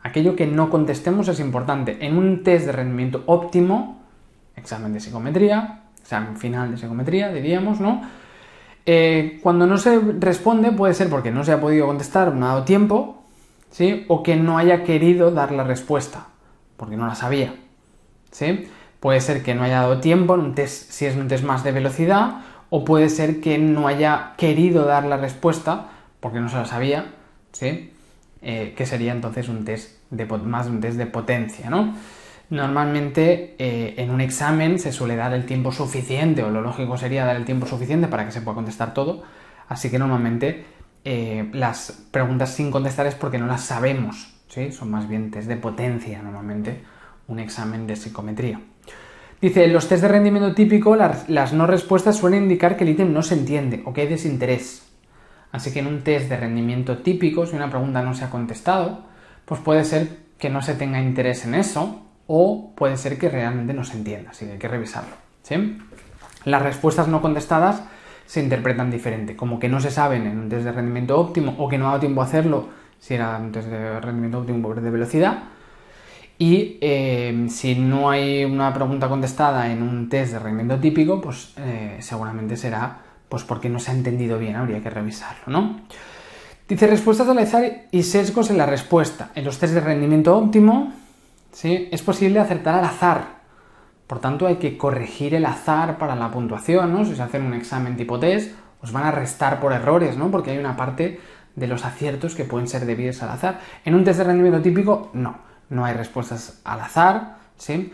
Aquello que no contestemos es importante. En un test de rendimiento óptimo, examen de psicometría, examen final de psicometría, diríamos, ¿no? Cuando no se responde puede ser porque no se ha podido contestar, no ha dado tiempo, ¿sí? O que no haya querido dar la respuesta, porque no la sabía, ¿sí? Puede ser que no haya dado tiempo en un test, si es un test más de velocidad, o puede ser que no haya querido dar la respuesta porque no se la sabía, ¿sí? Que sería entonces un test más un test de potencia, ¿no? Normalmente en un examen se suele dar el tiempo suficiente, o lo lógico sería dar el tiempo suficiente para que se pueda contestar todo, así que normalmente las preguntas sin contestar es porque no las sabemos, ¿sí? Son más bien test de potencia normalmente un examen de psicometría. Dice, los test de rendimiento típico, las no respuestas suelen indicar que el ítem no se entiende o que hay desinterés. Así que en un test de rendimiento típico, si una pregunta no se ha contestado, pues puede ser que no se tenga interés en eso, o puede ser que realmente no se entienda, así que hay que revisarlo, ¿sí? Las respuestas no contestadas se interpretan diferente, como que no se saben en un test de rendimiento óptimo o que no ha dado tiempo a hacerlo si era un test de rendimiento óptimo de velocidad, y si no hay una pregunta contestada en un test de rendimiento típico, pues seguramente será pues porque no se ha entendido bien, habría que revisarlo, ¿no? Dice, respuestas al azar y sesgos en la respuesta. En los test de rendimiento óptimo, ¿sí? Es posible acertar al azar. Por tanto, hay que corregir el azar para la puntuación, ¿no? Si se hace un examen tipo test, os van a restar por errores, ¿no? Porque hay una parte de los aciertos que pueden ser debidos al azar. En un test de rendimiento típico, no hay respuestas al azar, ¿sí?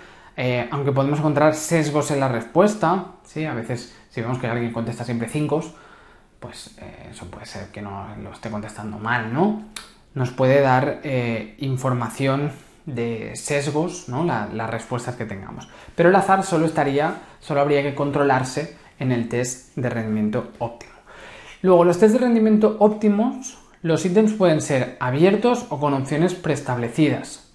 Aunque podemos encontrar sesgos en la respuesta, ¿sí? A veces, si vemos que alguien contesta siempre 5, pues eso puede ser que no lo esté contestando mal, ¿no? Nos puede dar información de sesgos, ¿no? Las respuestas que tengamos. Pero el azar solo habría que controlarse en el test de rendimiento óptimo. Luego, los test de rendimiento óptimos, los ítems pueden ser abiertos o con opciones preestablecidas,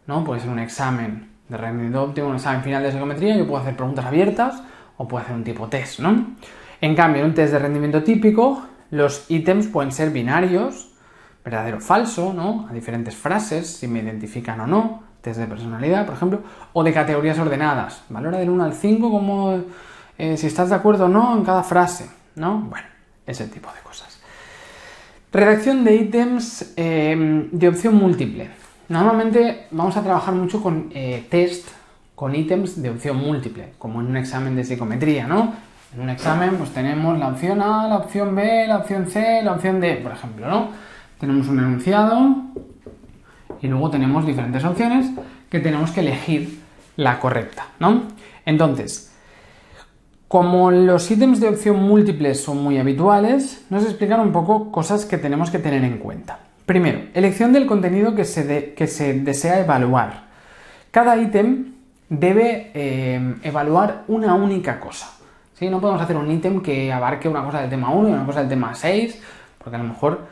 ¿no? Puede ser un examen de rendimiento óptimo, un examen final de psicometría, yo puedo hacer preguntas abiertas o puedo hacer un tipo test, ¿no? En cambio, en un test de rendimiento típico, los ítems pueden ser binarios, verdadero o falso, ¿no? A diferentes frases, si me identifican o no, test de personalidad, por ejemplo, o de categorías ordenadas. Valora del 1 al 5 como si estás de acuerdo o no en cada frase, ¿no? Bueno, ese tipo de cosas. Redacción de ítems de opción múltiple. Normalmente vamos a trabajar mucho con test con ítems de opción múltiple, como en un examen de psicometría, ¿no? En un examen pues tenemos la opción A, la opción B, la opción C, la opción D, por ejemplo, ¿no? Tenemos un enunciado y luego tenemos diferentes opciones que tenemos que elegir la correcta, ¿no? Entonces, como los ítems de opción múltiple son muy habituales, nos explican un poco cosas que tenemos que tener en cuenta. Primero, elección del contenido que se desea evaluar. Cada ítem debe evaluar una única cosa, ¿sí? No podemos hacer un ítem que abarque una cosa del tema 1 y una cosa del tema 6, porque a lo mejor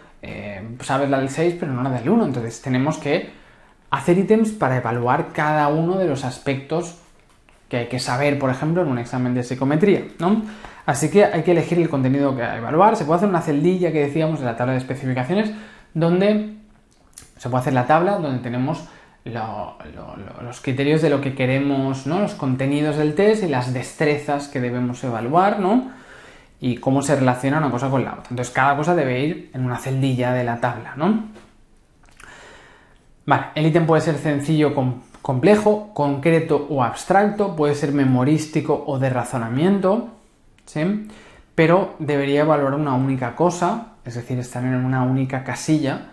sabes la del 6 pero no la del 1, entonces tenemos que hacer ítems para evaluar cada uno de los aspectos que hay que saber, por ejemplo, en un examen de psicometría, ¿no? Así que hay que elegir el contenido que evaluar. Se puede hacer una celdilla que decíamos de la tabla de especificaciones, donde se puede hacer la tabla donde tenemos los criterios de lo que queremos, ¿no? Los contenidos del test y las destrezas que debemos evaluar, ¿no? Y cómo se relaciona una cosa con la otra. Entonces, cada cosa debe ir en una celdilla de la tabla, ¿no? Vale, el ítem puede ser sencillo, complejo, concreto o abstracto, puede ser memorístico o de razonamiento, ¿sí? Pero debería evaluar una única cosa, es decir, estar en una única casilla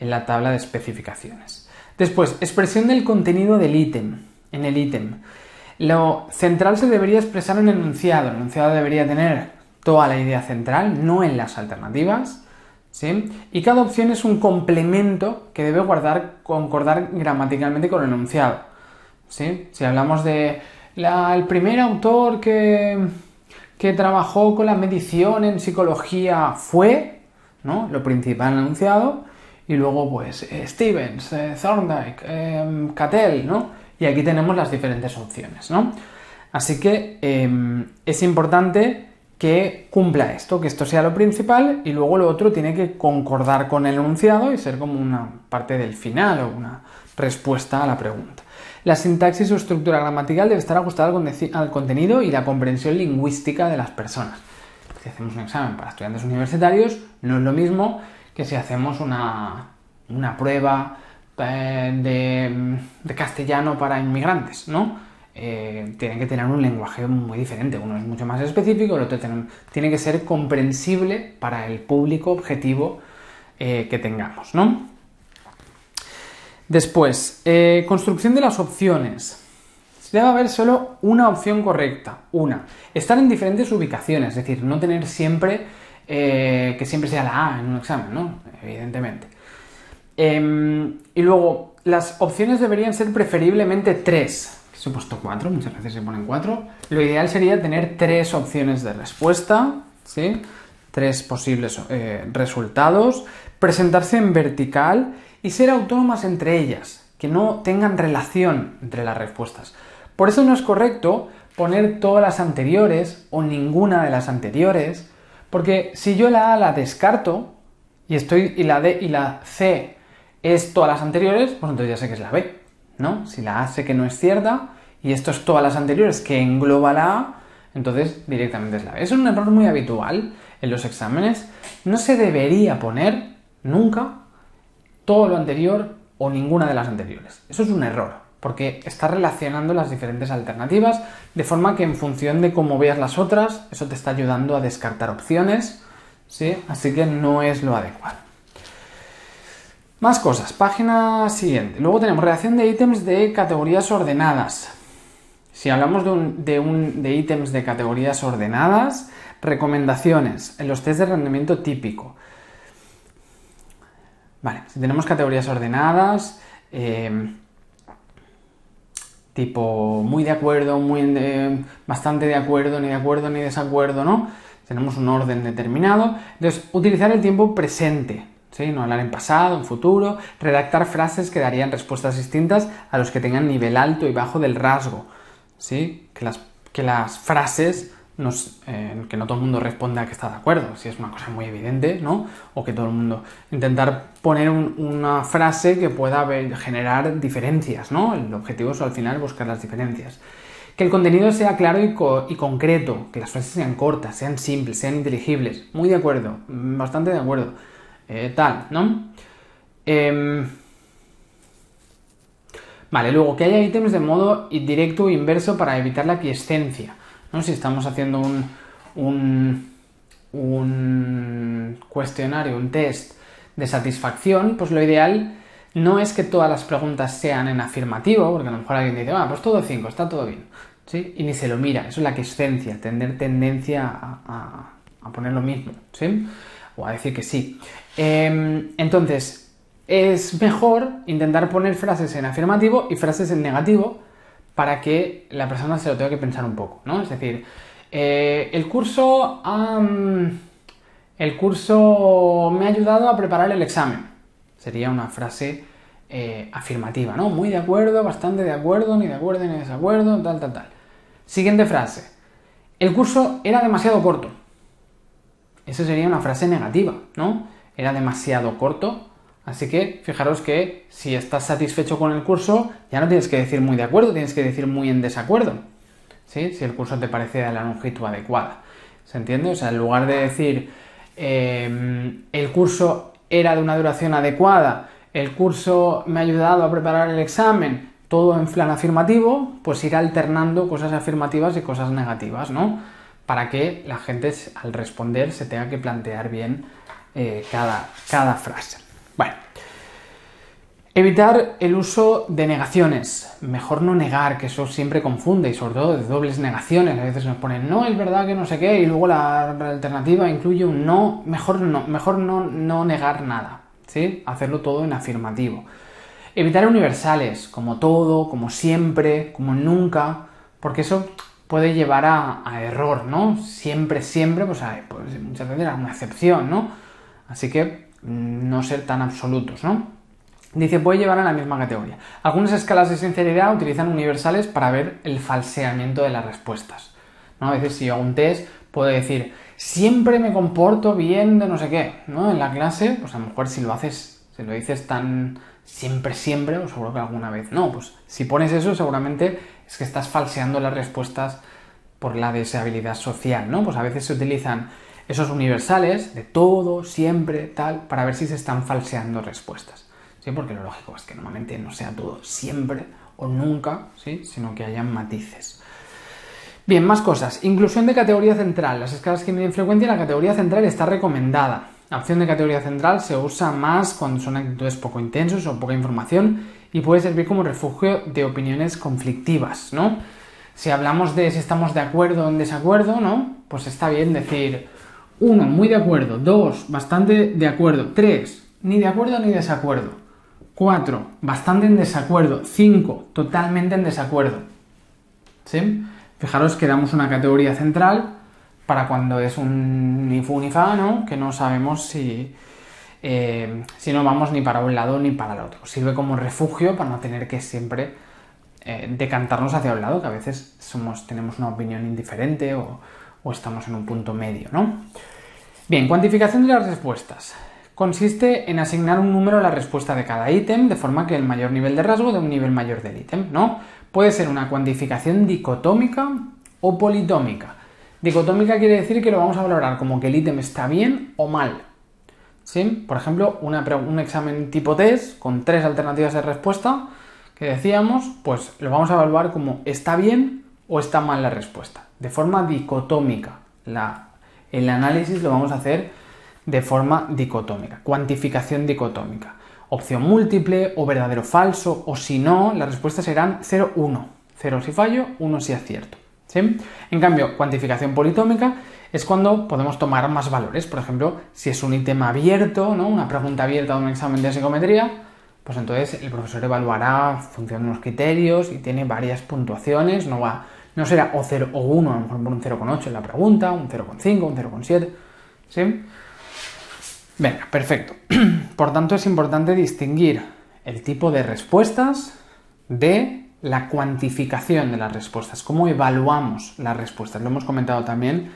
en la tabla de especificaciones. Después, expresión del contenido del ítem, en el ítem. Lo central se debería expresar en el enunciado. El enunciado debería tener toda la idea central, no en las alternativas, ¿sí? Y cada opción es un complemento que debe concordar gramaticalmente con el enunciado, ¿sí? Si hablamos de el primer autor que trabajó con la medición en psicología fue, ¿no? Lo principal en el enunciado, y luego pues Stevens, Thorndike, Cattell, ¿no? Y aquí tenemos las diferentes opciones, ¿no? Así que es importante que cumpla esto, que esto sea lo principal y luego lo otro tiene que concordar con el enunciado y ser como una parte del final o una respuesta a la pregunta. La sintaxis o estructura gramatical debe estar ajustada al contenido y la comprensión lingüística de las personas. Si hacemos un examen para estudiantes universitarios, no es lo mismo que si hacemos una prueba de castellano para inmigrantes, ¿no? Tienen que tener un lenguaje muy diferente. Uno es mucho más específico, el otro tiene que ser comprensible para el público objetivo que tengamos, ¿no? Después, construcción de las opciones. Debe haber solo una opción correcta, una. Estar en diferentes ubicaciones, es decir, no tener siempre que siempre sea la A en un examen, ¿no? Evidentemente. Y luego, las opciones deberían ser preferiblemente 3. He puesto 4, muchas veces se ponen 4. Lo ideal sería tener 3 opciones de respuesta, ¿sí? 3 posibles resultados, presentarse en vertical y ser autónomas entre ellas, que no tengan relación entre las respuestas. Por eso no es correcto poner todas las anteriores o ninguna de las anteriores, porque si yo la A la descarto y la D y la C es todas las anteriores, pues entonces ya sé que es la B, ¿no? Si la A sé que no es cierta y esto es todas las anteriores que engloba la A, entonces directamente es la B. Es un error muy habitual en los exámenes. No se debería poner nunca todo lo anterior o ninguna de las anteriores. Eso es un error, porque está relacionando las diferentes alternativas, de forma que en función de cómo veas las otras, eso te está ayudando a descartar opciones, ¿sí? Así que no es lo adecuado. Más cosas, página siguiente. Luego tenemos redacción de ítems de categorías ordenadas. Si hablamos de ítems de categorías ordenadas, recomendaciones en los test de rendimiento típico. Vale, si tenemos categorías ordenadas, tipo muy de acuerdo, bastante de acuerdo, ni desacuerdo, ¿no? Tenemos un orden determinado. Entonces, utilizar el tiempo presente, ¿sí? No hablar en pasado, en futuro. Redactar frases que darían respuestas distintas a los que tengan nivel alto y bajo del rasgo, ¿sí? Que las frases que no todo el mundo responda que está de acuerdo, si es una cosa muy evidente, ¿no? O que todo el mundo... Intentar poner una frase que pueda generar diferencias, ¿no? El objetivo es al final buscar las diferencias. Que el contenido sea claro y concreto, que las frases sean cortas, sean simples, sean inteligibles. Muy de acuerdo, bastante de acuerdo. ¿No? Vale, luego que haya ítems de modo directo o inverso para evitar la aquiescencia, ¿no? Si estamos haciendo un cuestionario, un test de satisfacción, pues lo ideal no es que todas las preguntas sean en afirmativo, porque a lo mejor alguien dice, pues todo 5, está todo bien, ¿sí? Y ni se lo mira, eso es la aquiescencia, tener tendencia a poner lo mismo, ¿sí? O a decir que sí. Entonces, es mejor intentar poner frases en afirmativo y frases en negativo para que la persona se lo tenga que pensar un poco, ¿no? Es decir, el curso me ha ayudado a preparar el examen. Sería una frase afirmativa, ¿no? Muy de acuerdo, bastante de acuerdo, ni desacuerdo, tal. Siguiente frase. El curso era demasiado corto. Eso sería una frase negativa, ¿no? Era demasiado corto. Así que fijaros que si estás satisfecho con el curso, ya no tienes que decir muy de acuerdo, tienes que decir muy en desacuerdo, ¿sí? Si el curso te parece de la longitud adecuada. ¿Se entiende? O sea, en lugar de decir el curso era de una duración adecuada, el curso me ha ayudado a preparar el examen, todo en plan afirmativo, pues ir alternando cosas afirmativas y cosas negativas, ¿no? Para que la gente al responder se tenga que plantear bien cada frase. Bueno, evitar el uso de negaciones. Mejor no negar, que eso siempre confunde, y sobre todo de dobles negaciones. A veces nos ponen, no, es verdad que no sé qué, y luego la alternativa incluye un no. Mejor no negar nada, ¿sí? Hacerlo todo en afirmativo. Evitar universales, como todo, como siempre, como nunca, porque eso puede llevar a error, ¿no? Siempre, pues muchas veces era una excepción, ¿no? Así que no ser tan absolutos, ¿no? Dice, puede llevar a la misma categoría. Algunas escalas de sinceridad utilizan universales para ver el falseamiento de las respuestas, ¿no? A veces si yo hago un test, Puedo decir, siempre me comporto bien de no sé qué, ¿no? En la clase, pues a lo mejor si lo dices tan siempre, pues seguro que alguna vez no. Pues si pones eso, seguramente es que estás falseando las respuestas por la deseabilidad social, ¿no? Pues a veces se utilizan esos universales de todo, siempre, tal, para ver si se están falseando respuestas, ¿sí? Porque lo lógico es que normalmente no sea todo siempre o nunca, ¿sí? Sino que hayan matices. Bien, más cosas. Inclusión de categoría central. Las escalas que miden frecuencia, la categoría central está recomendada. La opción de categoría central se usa más cuando son actitudes poco intensos o poca información y puede servir como refugio de opiniones conflictivas, ¿no? Si hablamos de si estamos de acuerdo o en desacuerdo, ¿no? Pues está bien decir 1, muy de acuerdo, 2, bastante de acuerdo, 3, ni de acuerdo ni desacuerdo, 4, bastante en desacuerdo, 5, totalmente en desacuerdo, ¿sí? Fijaros que damos una categoría central para cuando es un ni fu ni fa, ¿no? Que no sabemos si no vamos ni para un lado ni para el otro. Sirve como refugio para no tener que siempre decantarnos hacia un lado, que a veces tenemos una opinión indiferente o estamos en un punto medio, ¿no? Bien, cuantificación de las respuestas. Consiste en asignar un número a la respuesta de cada ítem, de forma que el mayor nivel de rasgo de un nivel mayor del ítem, ¿no? Puede ser una cuantificación dicotómica o politómica. Dicotómica quiere decir que lo vamos a valorar como que el ítem está bien o mal, ¿sí? Por ejemplo, un examen tipo test con 3 alternativas de respuesta que decíamos, pues lo vamos a evaluar como está bien o está mal la respuesta, de forma dicotómica. El análisis lo vamos a hacer de forma dicotómica, cuantificación dicotómica. Opción múltiple o verdadero falso, o si no, las respuestas serán 0, 1. 0 si fallo, 1 si acierto, ¿sí? En cambio, cuantificación politómica es cuando podemos tomar más valores. Por ejemplo, si es un ítem abierto, ¿no? Una pregunta abierta de un examen de psicometría, pues entonces el profesor evaluará en función de unos criterios y tiene varias puntuaciones. No será o 0 o 1, a lo mejor por un 0,8 en la pregunta, un 0,5, un 0,7, ¿sí? Venga, perfecto. Por tanto, es importante distinguir el tipo de respuestas de la cuantificación de las respuestas, cómo evaluamos las respuestas. Lo hemos comentado también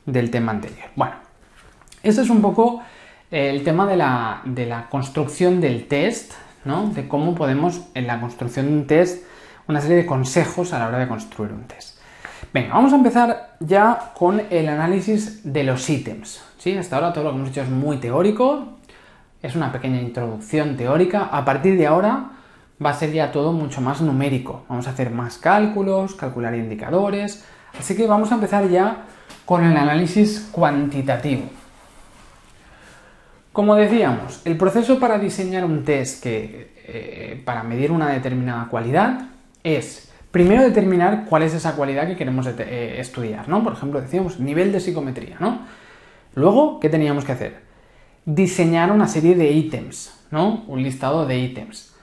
del tema anterior. Bueno, ese es un poco el tema de la construcción del test, ¿no? De cómo podemos, en la construcción de un test, una serie de consejos a la hora de construir un test. Venga, vamos a empezar ya con el análisis de los ítems, ¿sí? Hasta ahora todo lo que hemos hecho es muy teórico, es una pequeña introducción teórica. A partir de ahora va a ser ya todo mucho más numérico. Vamos a hacer más cálculos, calcular indicadores, así que vamos a empezar ya con el análisis cuantitativo. Como decíamos, el proceso para diseñar un test para medir una determinada cualidad es primero determinar cuál es esa cualidad que queremos estudiar, ¿no? Por ejemplo, decíamos nivel de psicometría, ¿no? Luego, ¿qué teníamos que hacer? Diseñar una serie de ítems, ¿no? Un listado de ítems.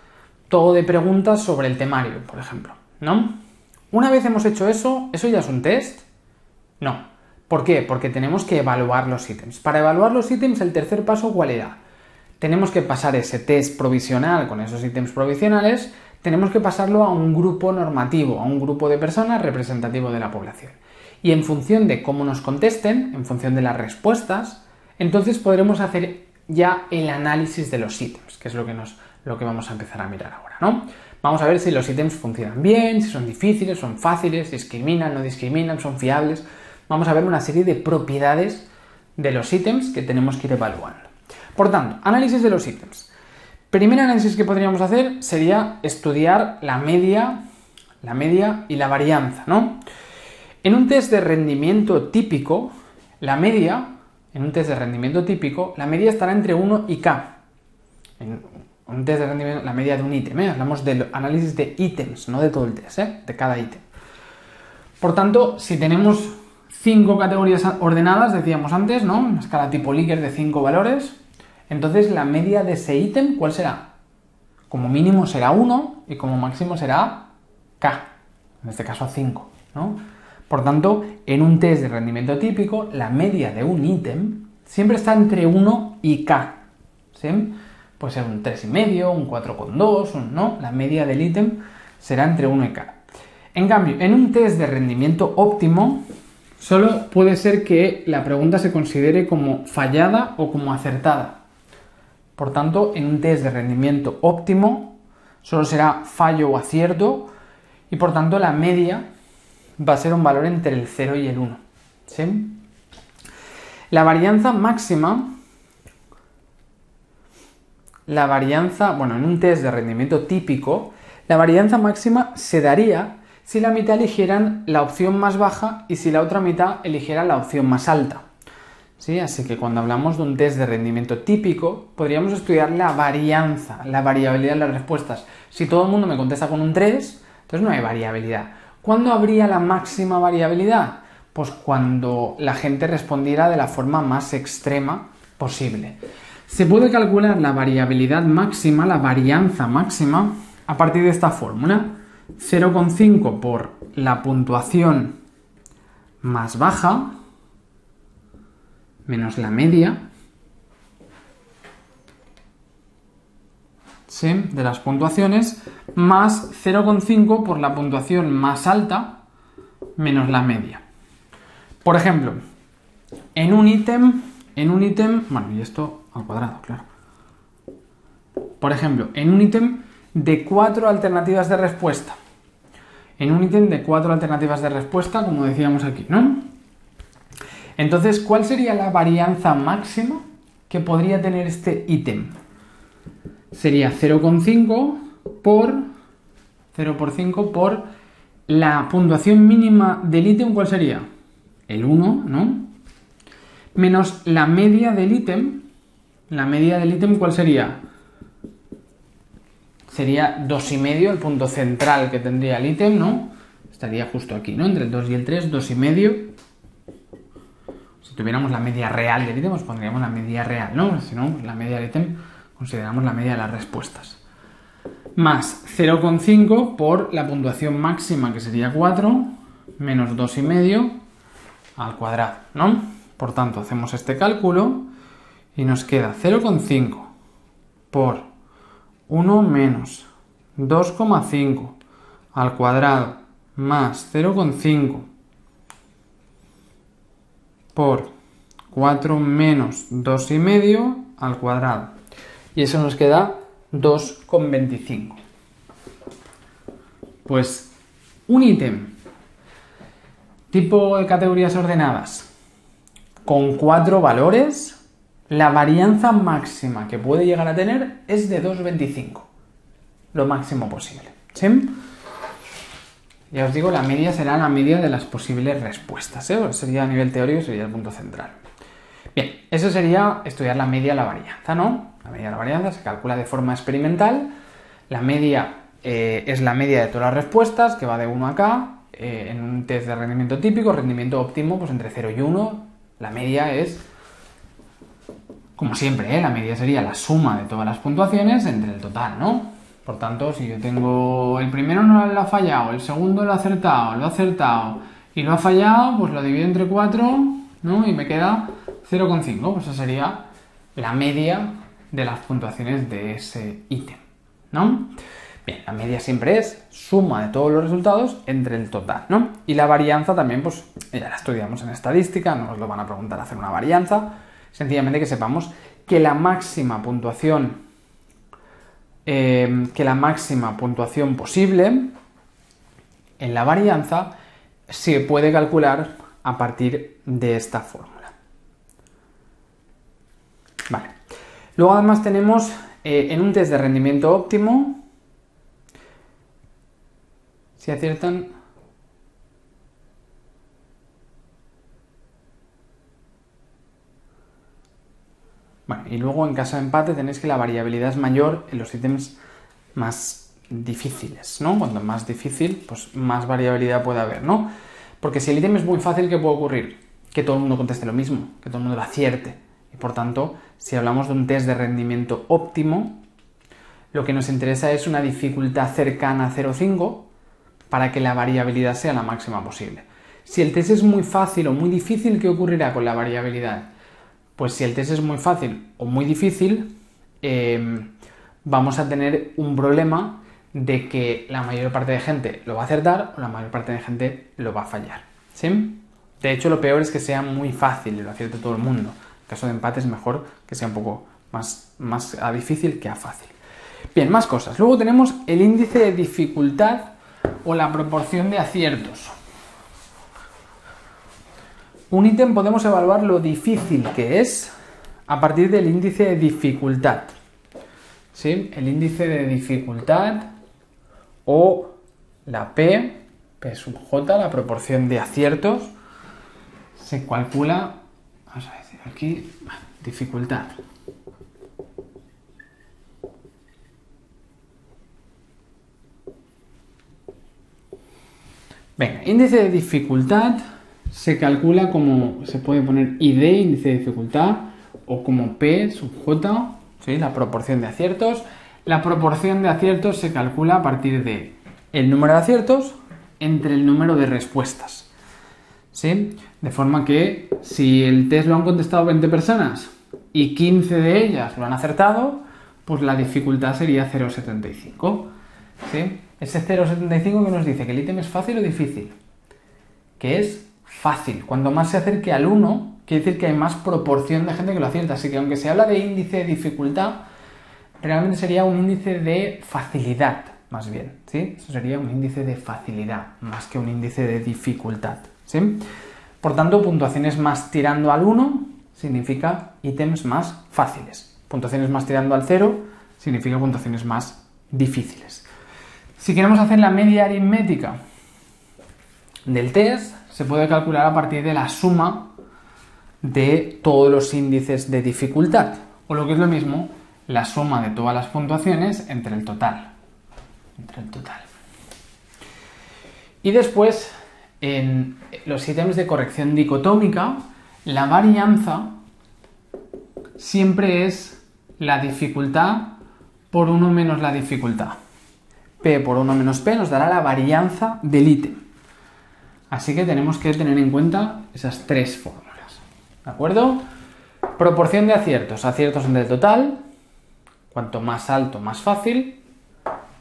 Todo de preguntas sobre el temario, por ejemplo, ¿no? Una vez hemos hecho eso, ¿eso ya es un test? No. ¿Por qué? Porque tenemos que evaluar los ítems. Para evaluar los ítems, el tercer paso, ¿cuál era? Tenemos que pasar ese test provisional con esos ítems provisionales, tenemos que pasarlo a un grupo normativo, a un grupo de personas representativo de la población. Y en función de cómo nos contesten, en función de las respuestas, entonces podremos hacer ya el análisis de los ítems, que es lo que vamos a empezar a mirar ahora, ¿no? Vamos a ver si los ítems funcionan bien, si son difíciles, son fáciles, discriminan, no discriminan, son fiables. Vamos a ver una serie de propiedades de los ítems que tenemos que ir evaluando. Por tanto, análisis de los ítems. Primer análisis que podríamos hacer sería estudiar la media y la varianza, ¿no? En un test de rendimiento típico, la media estará entre 1 y K. En un test de rendimiento, la media de un ítem, hablamos del análisis de ítems, no de todo el test, de cada ítem. Por tanto, si tenemos 5 categorías ordenadas, decíamos antes, ¿no? Una escala tipo Likert de 5 valores, entonces la media de ese ítem, ¿cuál será? Como mínimo será 1 y como máximo será K, en este caso 5, ¿no? Por tanto, en un test de rendimiento típico, la media de un ítem siempre está entre 1 y K, ¿sí? Puede ser un 3,5, un 4,2, ¿no? La media del ítem será entre 1 y K. En cambio, en un test de rendimiento óptimo, Solo puede ser que la pregunta se considere como fallada o como acertada. Por tanto, en un test de rendimiento óptimo solo será fallo o acierto y por tanto la media va a ser un valor entre el 0 y el 1. ¿Sí? La varianza máxima, en un test de rendimiento típico, la varianza máxima se daría si la mitad eligieran la opción más baja y si la otra mitad eligiera la opción más alta. ¿Sí? Así que cuando hablamos de un test de rendimiento típico, podríamos estudiar la varianza, la variabilidad de las respuestas. Si todo el mundo me contesta con un 3, entonces no hay variabilidad. ¿Cuándo habría la máxima variabilidad? Pues cuando la gente respondiera de la forma más extrema posible. Se puede calcular la variabilidad máxima, la varianza máxima, a partir de esta fórmula. 0,5 por la puntuación más baja menos la media, ¿sí?, de las puntuaciones, más 0,5 por la puntuación más alta menos la media. Por ejemplo, en un ítem, bueno, y esto al cuadrado, claro. Por ejemplo, en un ítem de 4 alternativas de respuesta. Como decíamos aquí, ¿no? Entonces, ¿cuál sería la varianza máxima que podría tener este ítem? Sería 0,5 por 0,5 por la puntuación mínima del ítem, ¿cuál sería? El 1, ¿no? Menos la media del ítem. La media del ítem, ¿cuál sería? Sería 2,5, el punto central que tendría el ítem, ¿no? Estaría justo aquí, ¿no? Entre el 2 y el 3, 2,5. Si tuviéramos la media real del ítem, pues pondríamos la media real, ¿no? Si no, la media del ítem consideramos la media de las respuestas. Más 0,5 por la puntuación máxima, que sería 4, menos 2,5 al cuadrado, ¿no? Por tanto, hacemos este cálculo y nos queda 0,5 por 1 menos 2,5 al cuadrado más 0,5 por 4 menos 2,5 al cuadrado. Y eso nos queda 2,25. Pues un ítem tipo de categorías ordenadas con 4 valores, la varianza máxima que puede llegar a tener es de 2,25. Lo máximo posible. ¿Sí? Ya os digo, la media será la media de las posibles respuestas, ¿eh? Sería a nivel teórico, sería el punto central. Bien, eso sería estudiar la media de la varianza, ¿no? La media de la varianza se calcula de forma experimental. La media es la media de todas las respuestas, que va de 1 a k. En un test de rendimiento típico, rendimiento óptimo, pues entre 0 y 1. La media es, como siempre, la media sería la suma de todas las puntuaciones entre el total, ¿no? Por tanto, si yo tengo el primero no lo ha fallado, el segundo lo ha acertado y lo ha fallado, pues lo divido entre 4, ¿no? Y me queda 0,5. Pues esa sería la media de las puntuaciones de ese ítem, ¿no? Bien, la media siempre es suma de todos los resultados entre el total, ¿no? Y la varianza también, pues ya la estudiamos en estadística, no nos lo van a preguntar hacer una varianza, sencillamente que sepamos que la máxima puntuación posible en la varianza se puede calcular a partir de esta fórmula. Vale. Luego además tenemos en un test de rendimiento óptimo, si aciertan, bueno, y luego en caso de empate tenéis que la variabilidad es mayor en los ítems más difíciles, ¿no? Cuanto más difícil, pues más variabilidad puede haber, ¿no? Porque si el ítem es muy fácil, ¿qué puede ocurrir? Que todo el mundo conteste lo mismo, que todo el mundo lo acierte. Y por tanto, si hablamos de un test de rendimiento óptimo, lo que nos interesa es una dificultad cercana a 0,5 para que la variabilidad sea la máxima posible. Si el test es muy fácil o muy difícil, ¿qué ocurrirá con la variabilidad? Pues si el test es muy fácil o muy difícil, vamos a tener un problema de que la mayor parte de gente lo va a acertar o la mayor parte de gente lo va a fallar. ¿Sí? De hecho, lo peor es que sea muy fácil y lo acierte todo el mundo. En caso de empate es mejor que sea un poco más a difícil que a fácil. Bien, más cosas. Luego tenemos el índice de dificultad o la proporción de aciertos. Un ítem podemos evaluar lo difícil que es a partir del índice de dificultad. ¿Sí? El índice de dificultad o la P sub J, la proporción de aciertos, se calcula, vamos a decir aquí, dificultad. Venga, índice de dificultad se calcula como, se puede poner ID, índice de dificultad, o como P sub J, ¿sí? La proporción de aciertos. La proporción de aciertos se calcula a partir de el número de aciertos entre el número de respuestas, ¿sí? De forma que si el test lo han contestado 20 personas y 15 de ellas lo han acertado, pues la dificultad sería 0,75, ¿sí? Ese 0,75 que nos dice que el ítem es fácil o difícil, que es fácil. Cuanto más se acerque al 1, quiere decir que hay más proporción de gente que lo acierta. Así que aunque se habla de índice de dificultad, realmente sería un índice de facilidad, más bien, ¿sí? Eso sería un índice de facilidad, más que un índice de dificultad, ¿sí? Por tanto, puntuaciones más tirando al 1 significa ítems más fáciles. Puntuaciones más tirando al 0 significa puntuaciones más difíciles. Si queremos hacer la media aritmética del test, se puede calcular a partir de la suma de todos los índices de dificultad, o lo que es lo mismo, la suma de todas las puntuaciones entre el total. Y después, en los ítems de corrección dicotómica, la varianza siempre es la dificultad por 1 menos la dificultad. P por 1 menos P nos dará la varianza del ítem. Así que tenemos que tener en cuenta esas tres fórmulas. ¿De acuerdo? Proporción de aciertos. Aciertos entre el total. Cuanto más alto, más fácil.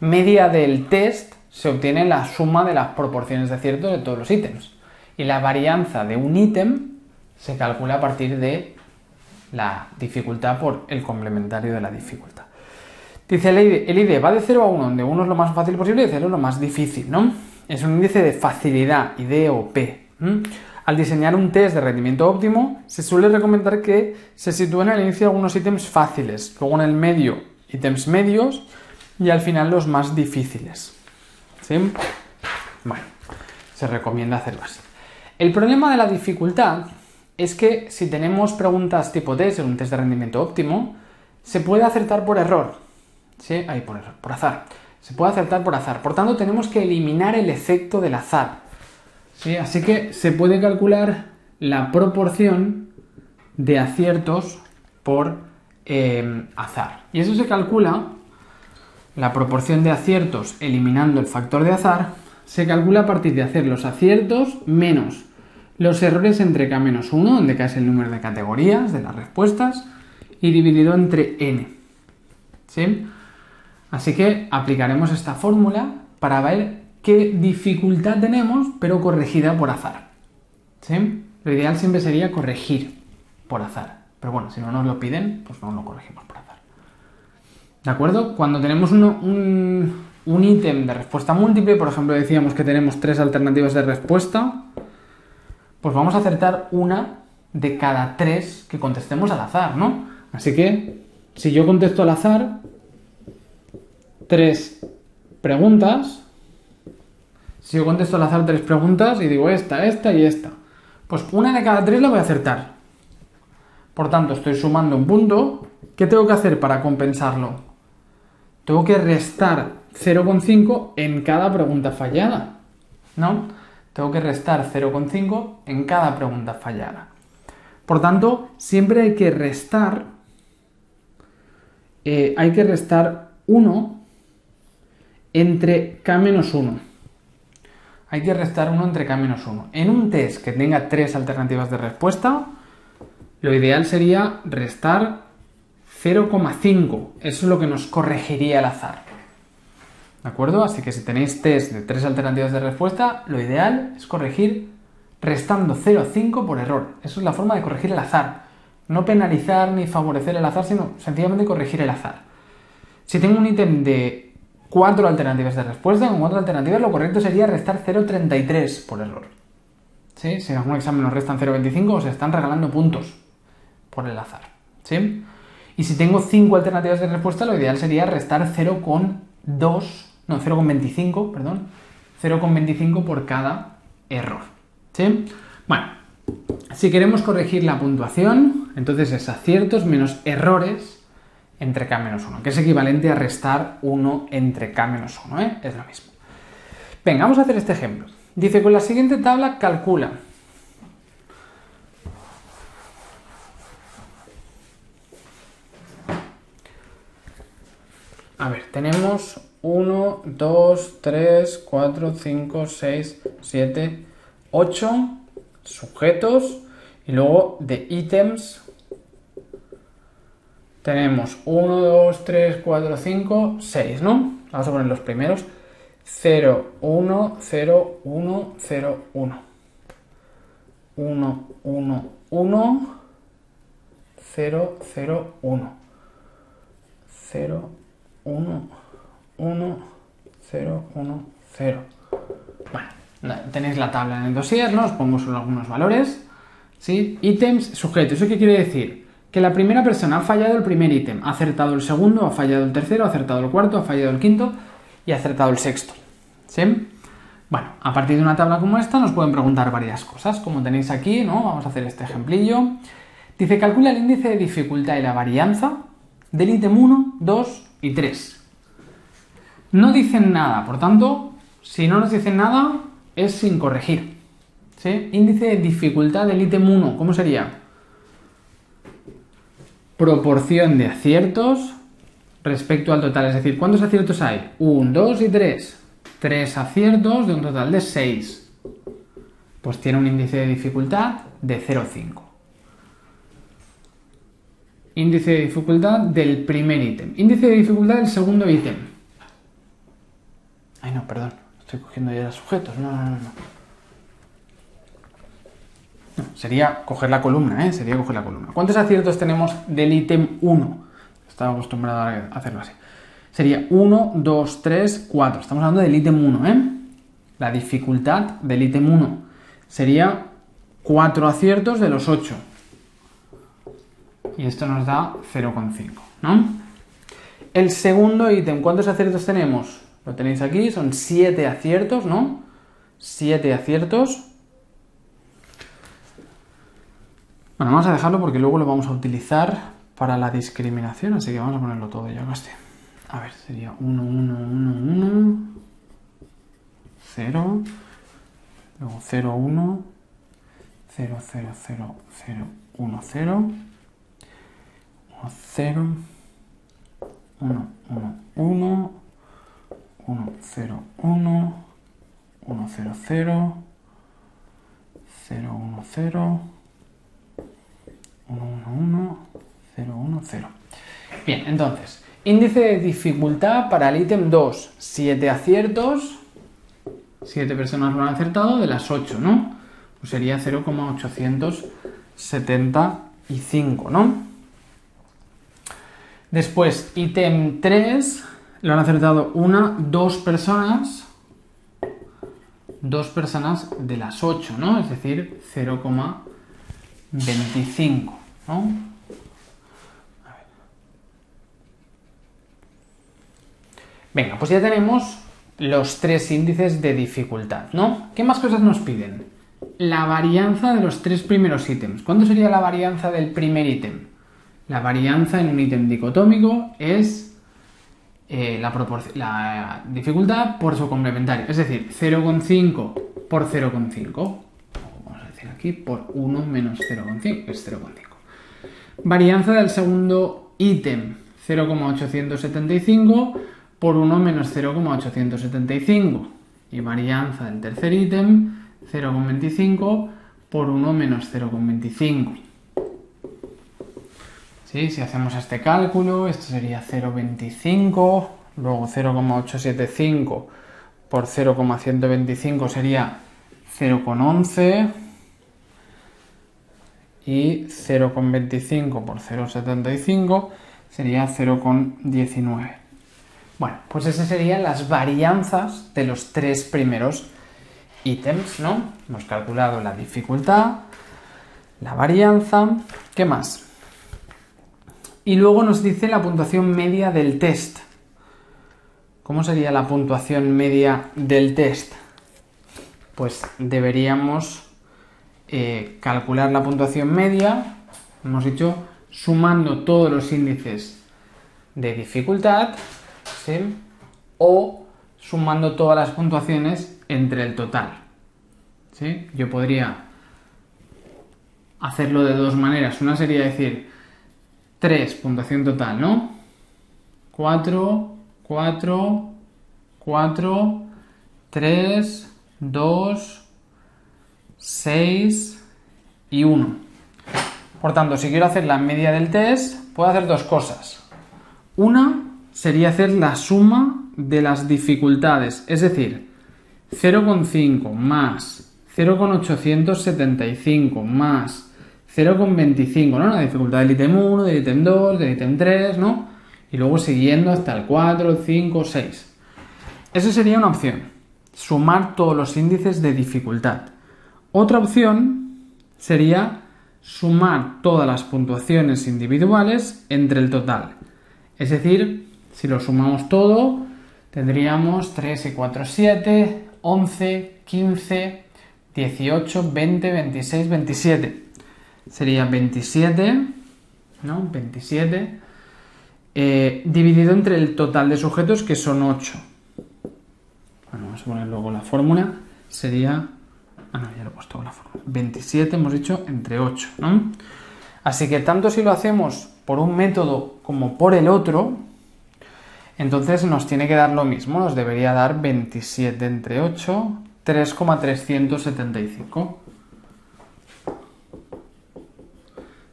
Media del test se obtiene la suma de las proporciones de aciertos de todos los ítems. Y la varianza de un ítem se calcula a partir de la dificultad por el complementario de la dificultad. Dice el ID va de 0 a 1, donde 1 es lo más fácil posible y 0 es lo más difícil, ¿no? Es un índice de facilidad, ID o P. Al diseñar un test de rendimiento óptimo, se suele recomendar que se sitúen al inicio algunos ítems fáciles, luego en el medio ítems medios y al final los más difíciles. ¿Sí? Bueno, se recomienda hacerlo así. El problema de la dificultad es que si tenemos preguntas tipo test en un test de rendimiento óptimo, se puede acertar por error. ¿Sí? Ahí por azar. Se puede acertar por azar. Por tanto, tenemos que eliminar el efecto del azar. ¿Sí? Así que se puede calcular la proporción de aciertos por azar. Y eso se calcula, la proporción de aciertos eliminando el factor de azar, se calcula a partir de hacer los aciertos menos los errores entre k-1, donde k es el número de categorías de las respuestas, y dividido entre n. ¿Sí? Así que aplicaremos esta fórmula para ver qué dificultad tenemos, pero corregida por azar. ¿Sí? Lo ideal siempre sería corregir por azar. Pero bueno, si no nos lo piden, pues no lo corregimos por azar. ¿De acuerdo? Cuando tenemos un ítem de respuesta múltiple, por ejemplo, decíamos que tenemos 3 alternativas de respuesta, pues vamos a acertar una de cada 3 que contestemos al azar, ¿no? Así que, si yo contesto al azar 3 preguntas, si yo contesto al azar 3 preguntas y digo esta y esta, pues una de cada 3 la voy a acertar. Por tanto, estoy sumando un punto. ¿Qué tengo que hacer para compensarlo? Tengo que restar 0,5 en cada pregunta fallada, ¿no? Tengo que restar 0,5 en cada pregunta fallada. Por tanto, siempre hay que restar 1 entre k-1. Hay que restar 1 entre k-1. En un test que tenga 3 alternativas de respuesta, lo ideal sería restar 0,5. Eso es lo que nos corregiría el azar. ¿De acuerdo? Así que si tenéis test de 3 alternativas de respuesta, lo ideal es restando 0,5 por error. Eso es la forma de corregir el azar. No penalizar ni favorecer el azar, sino sencillamente corregir el azar. Si tengo un ítem de 4 alternativas de respuesta, con 4 alternativas lo correcto sería restar 0,33 por error. ¿Sí? Si en algún examen nos restan 0,25, os están regalando puntos por el azar. ¿Sí? Y si tengo 5 alternativas de respuesta, lo ideal sería restar 0,25, perdón, 0,25 por cada error. ¿Sí? Bueno, si queremos corregir la puntuación, entonces es aciertos menos errores entre k-1, que es equivalente a restar 1 entre k-1, ¿eh? Es lo mismo. Venga, vamos a hacer este ejemplo. Dice, con la siguiente tabla calcula. A ver, tenemos 1, 2, 3, 4, 5, 6, 7, 8 sujetos y luego de ítems tenemos 1, 2, 3, 4, 5, 6, ¿no? Vamos a poner los primeros. 0, 1, 0, 1, 0, 1. 1, 1, 1, 0, 0, 1. 0, 1, 1, 0, 1, 0. Bueno, tenéis la tabla en el dossier, ¿no? Os pongo solo algunos valores. ¿Sí? Ítems, sujetos. ¿Eso qué quiere decir? Que la primera persona ha fallado el primer ítem, ha acertado el segundo, ha fallado el tercero, ha acertado el cuarto, ha fallado el quinto y ha acertado el sexto. ¿Sí? Bueno, a partir de una tabla como esta nos pueden preguntar varias cosas, como tenéis aquí, ¿no? Vamos a hacer este ejemplillo. Dice, calcula el índice de dificultad y la varianza del ítem 1, 2 y 3. No dicen nada, por tanto, si no nos dicen nada, es sin corregir. ¿Sí? Índice de dificultad del ítem 1, ¿cómo sería? Proporción de aciertos respecto al total, es decir, ¿cuántos aciertos hay? 1, 2 y 3. 3 aciertos de un total de 6. Pues tiene un índice de dificultad de 0,5. Índice de dificultad del primer ítem. Índice de dificultad del segundo ítem. Ay, no, perdón. Estoy cogiendo ya los sujetos. No. No, sería coger la columna, ¿eh? Sería coger la columna. ¿Cuántos aciertos tenemos del ítem 1? Estaba acostumbrado a hacerlo así. Sería 1, 2, 3, 4. Estamos hablando del ítem 1, ¿eh? La dificultad del ítem 1 sería 4 aciertos de los 8. Y esto nos da 0,5, ¿no? El segundo ítem, ¿cuántos aciertos tenemos? Lo tenéis aquí, son 7 aciertos, ¿no? 7 aciertos. Bueno, vamos a dejarlo porque luego lo vamos a utilizar para la discriminación, así que vamos a ponerlo todo ya casi. A ver, sería 1, 1, 1, 1, 0, luego 0, 1, 0, 0, 0, 0, 1, 0, 1, 0, 1, 1, 1, 1, 0, 1, 1, 0, 0, 0, 1, 0, 1, 1, 1, 0, 1, 0. Bien, entonces, índice de dificultad para el ítem 2, 7 aciertos, 7 personas lo han acertado de las 8, ¿no? Pues sería 0,875, ¿no? Después, ítem 3, lo han acertado 2 personas de las 8, ¿no? Es decir, 0,25, ¿no? Venga, pues ya tenemos los 3 índices de dificultad, ¿no? ¿Qué más cosas nos piden? La varianza de los 3 primeros ítems. ¿Cuánto sería la varianza del primer ítem? La varianza en un ítem dicotómico es la dificultad por su complementario, es decir, 0,5 por 0,5. Vamos a decir aquí por 1 menos 0,5, que es 0,5. Varianza del segundo ítem, 0,875 por 1 menos 0,875. Y varianza del tercer ítem, 0,25 por 1 menos 0,25. ¿Sí? Si hacemos este cálculo, esto sería 0,25, luego 0,875 por 0,125 sería 0,11, y 0,25 por 0,75 sería 0,19. Bueno, pues esas serían las varianzas de los tres primeros ítems, ¿no? Hemos calculado la dificultad, la varianza, ¿qué más? Y luego nos dice la puntuación media del test. ¿Cómo sería la puntuación media del test? Pues deberíamos calcular la puntuación media, hemos dicho, sumando todos los índices de dificultad, ¿sí? O sumando todas las puntuaciones entre el total, ¿sí? Yo podría hacerlo de dos maneras. Una sería decir 3, puntuación total, ¿no? 4, 4, 4, 3, 2, 6 y 1. Por tanto, si quiero hacer la media del test, puedo hacer dos cosas. Una sería hacer la suma de las dificultades, es decir, 0,5 más 0,875 más 0,25, ¿no? La dificultad del ítem 1, del ítem 2, del ítem 3, ¿no? Y luego siguiendo hasta el 4, el 5, 6. Esa sería una opción, sumar todos los índices de dificultad. Otra opción sería sumar todas las puntuaciones individuales entre el total. Es decir, si lo sumamos todo, tendríamos 3 y 4, 7, 11, 15, 18, 20, 26, 27. Sería 27, ¿no? 27 dividido entre el total de sujetos, que son 8. Bueno, vamos a poner luego la fórmula. Sería... Ah, no, ya lo he puesto con la fórmula. 27 hemos dicho entre 8, ¿no? Así que tanto si lo hacemos por un método como por el otro, entonces nos tiene que dar lo mismo. Nos debería dar 27 entre 8, 3,375.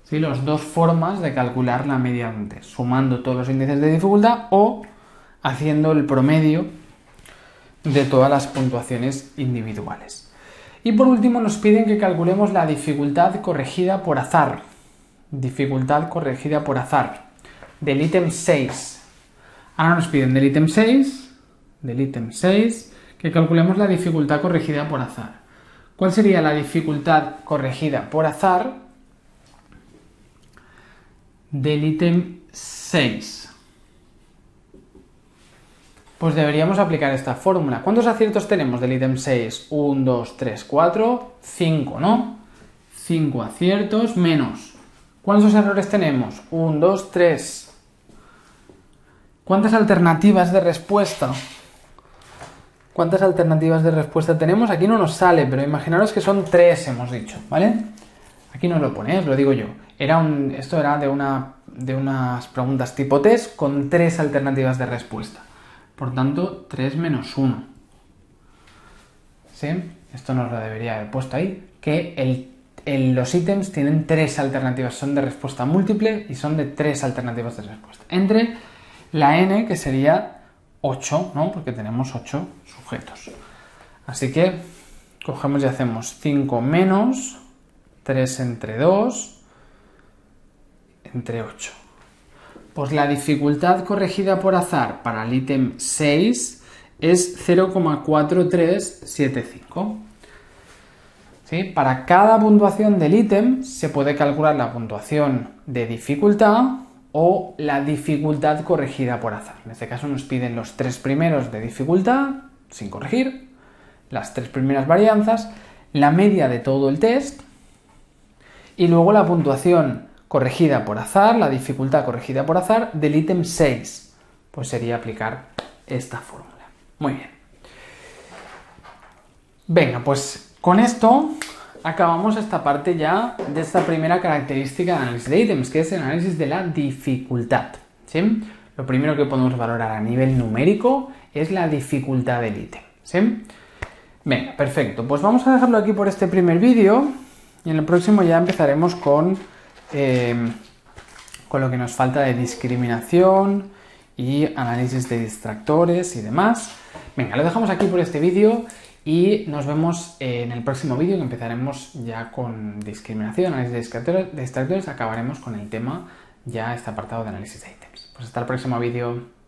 ¿Sí? Las dos formas de calcular la media de un test, sumando todos los índices de dificultad o haciendo el promedio de todas las puntuaciones individuales. Y por último nos piden que calculemos la dificultad corregida por azar. Dificultad corregida por azar del ítem 6. Ahora nos piden del ítem 6, que calculemos la dificultad corregida por azar. ¿Cuál sería la dificultad corregida por azar del ítem 6? Pues deberíamos aplicar esta fórmula. ¿Cuántos aciertos tenemos del ítem 6? 1, 2, 3, 4, 5, ¿no? 5 aciertos menos. ¿Cuántos errores tenemos? 1, 2, 3. ¿Cuántas alternativas de respuesta? ¿Cuántas alternativas de respuesta tenemos? Aquí no nos sale, pero imaginaros que son 3, hemos dicho, ¿vale? Aquí no lo pone, os lo digo yo. Esto era de unas preguntas tipo test con 3 alternativas de respuesta. Por tanto, 3 menos 1. ¿Sí? Esto nos lo debería haber puesto ahí. Que los ítems tienen 3 alternativas. Son de respuesta múltiple y son de 3 alternativas de respuesta. Entre la n, que sería 8, ¿no? Porque tenemos 8 sujetos. Así que cogemos y hacemos 5 menos 3 entre 2 entre 8. Pues la dificultad corregida por azar para el ítem 6 es 0,4375. ¿Sí? Para cada puntuación del ítem se puede calcular la puntuación de dificultad o la dificultad corregida por azar. En este caso nos piden los 3 primeros de dificultad, sin corregir, las 3 primeras varianzas, la media de todo el test y luego la puntuación corregida por azar, la dificultad corregida por azar del ítem 6. Pues sería aplicar esta fórmula. Muy bien. Venga, pues con esto acabamos esta parte ya de esta primera característica de análisis de ítems, que es el análisis de la dificultad. ¿Sí? Lo primero que podemos valorar a nivel numérico es la dificultad del ítem. ¿Sí? Venga, perfecto. Pues vamos a dejarlo aquí por este primer vídeo y en el próximo ya empezaremos con lo que nos falta de discriminación y análisis de distractores y demás. Venga, lo dejamos aquí por este vídeo Y nos vemos en el próximo vídeo, que empezaremos ya con discriminación, análisis de extractores, acabaremos con el tema ya este apartado de análisis de ítems. Pues hasta el próximo vídeo.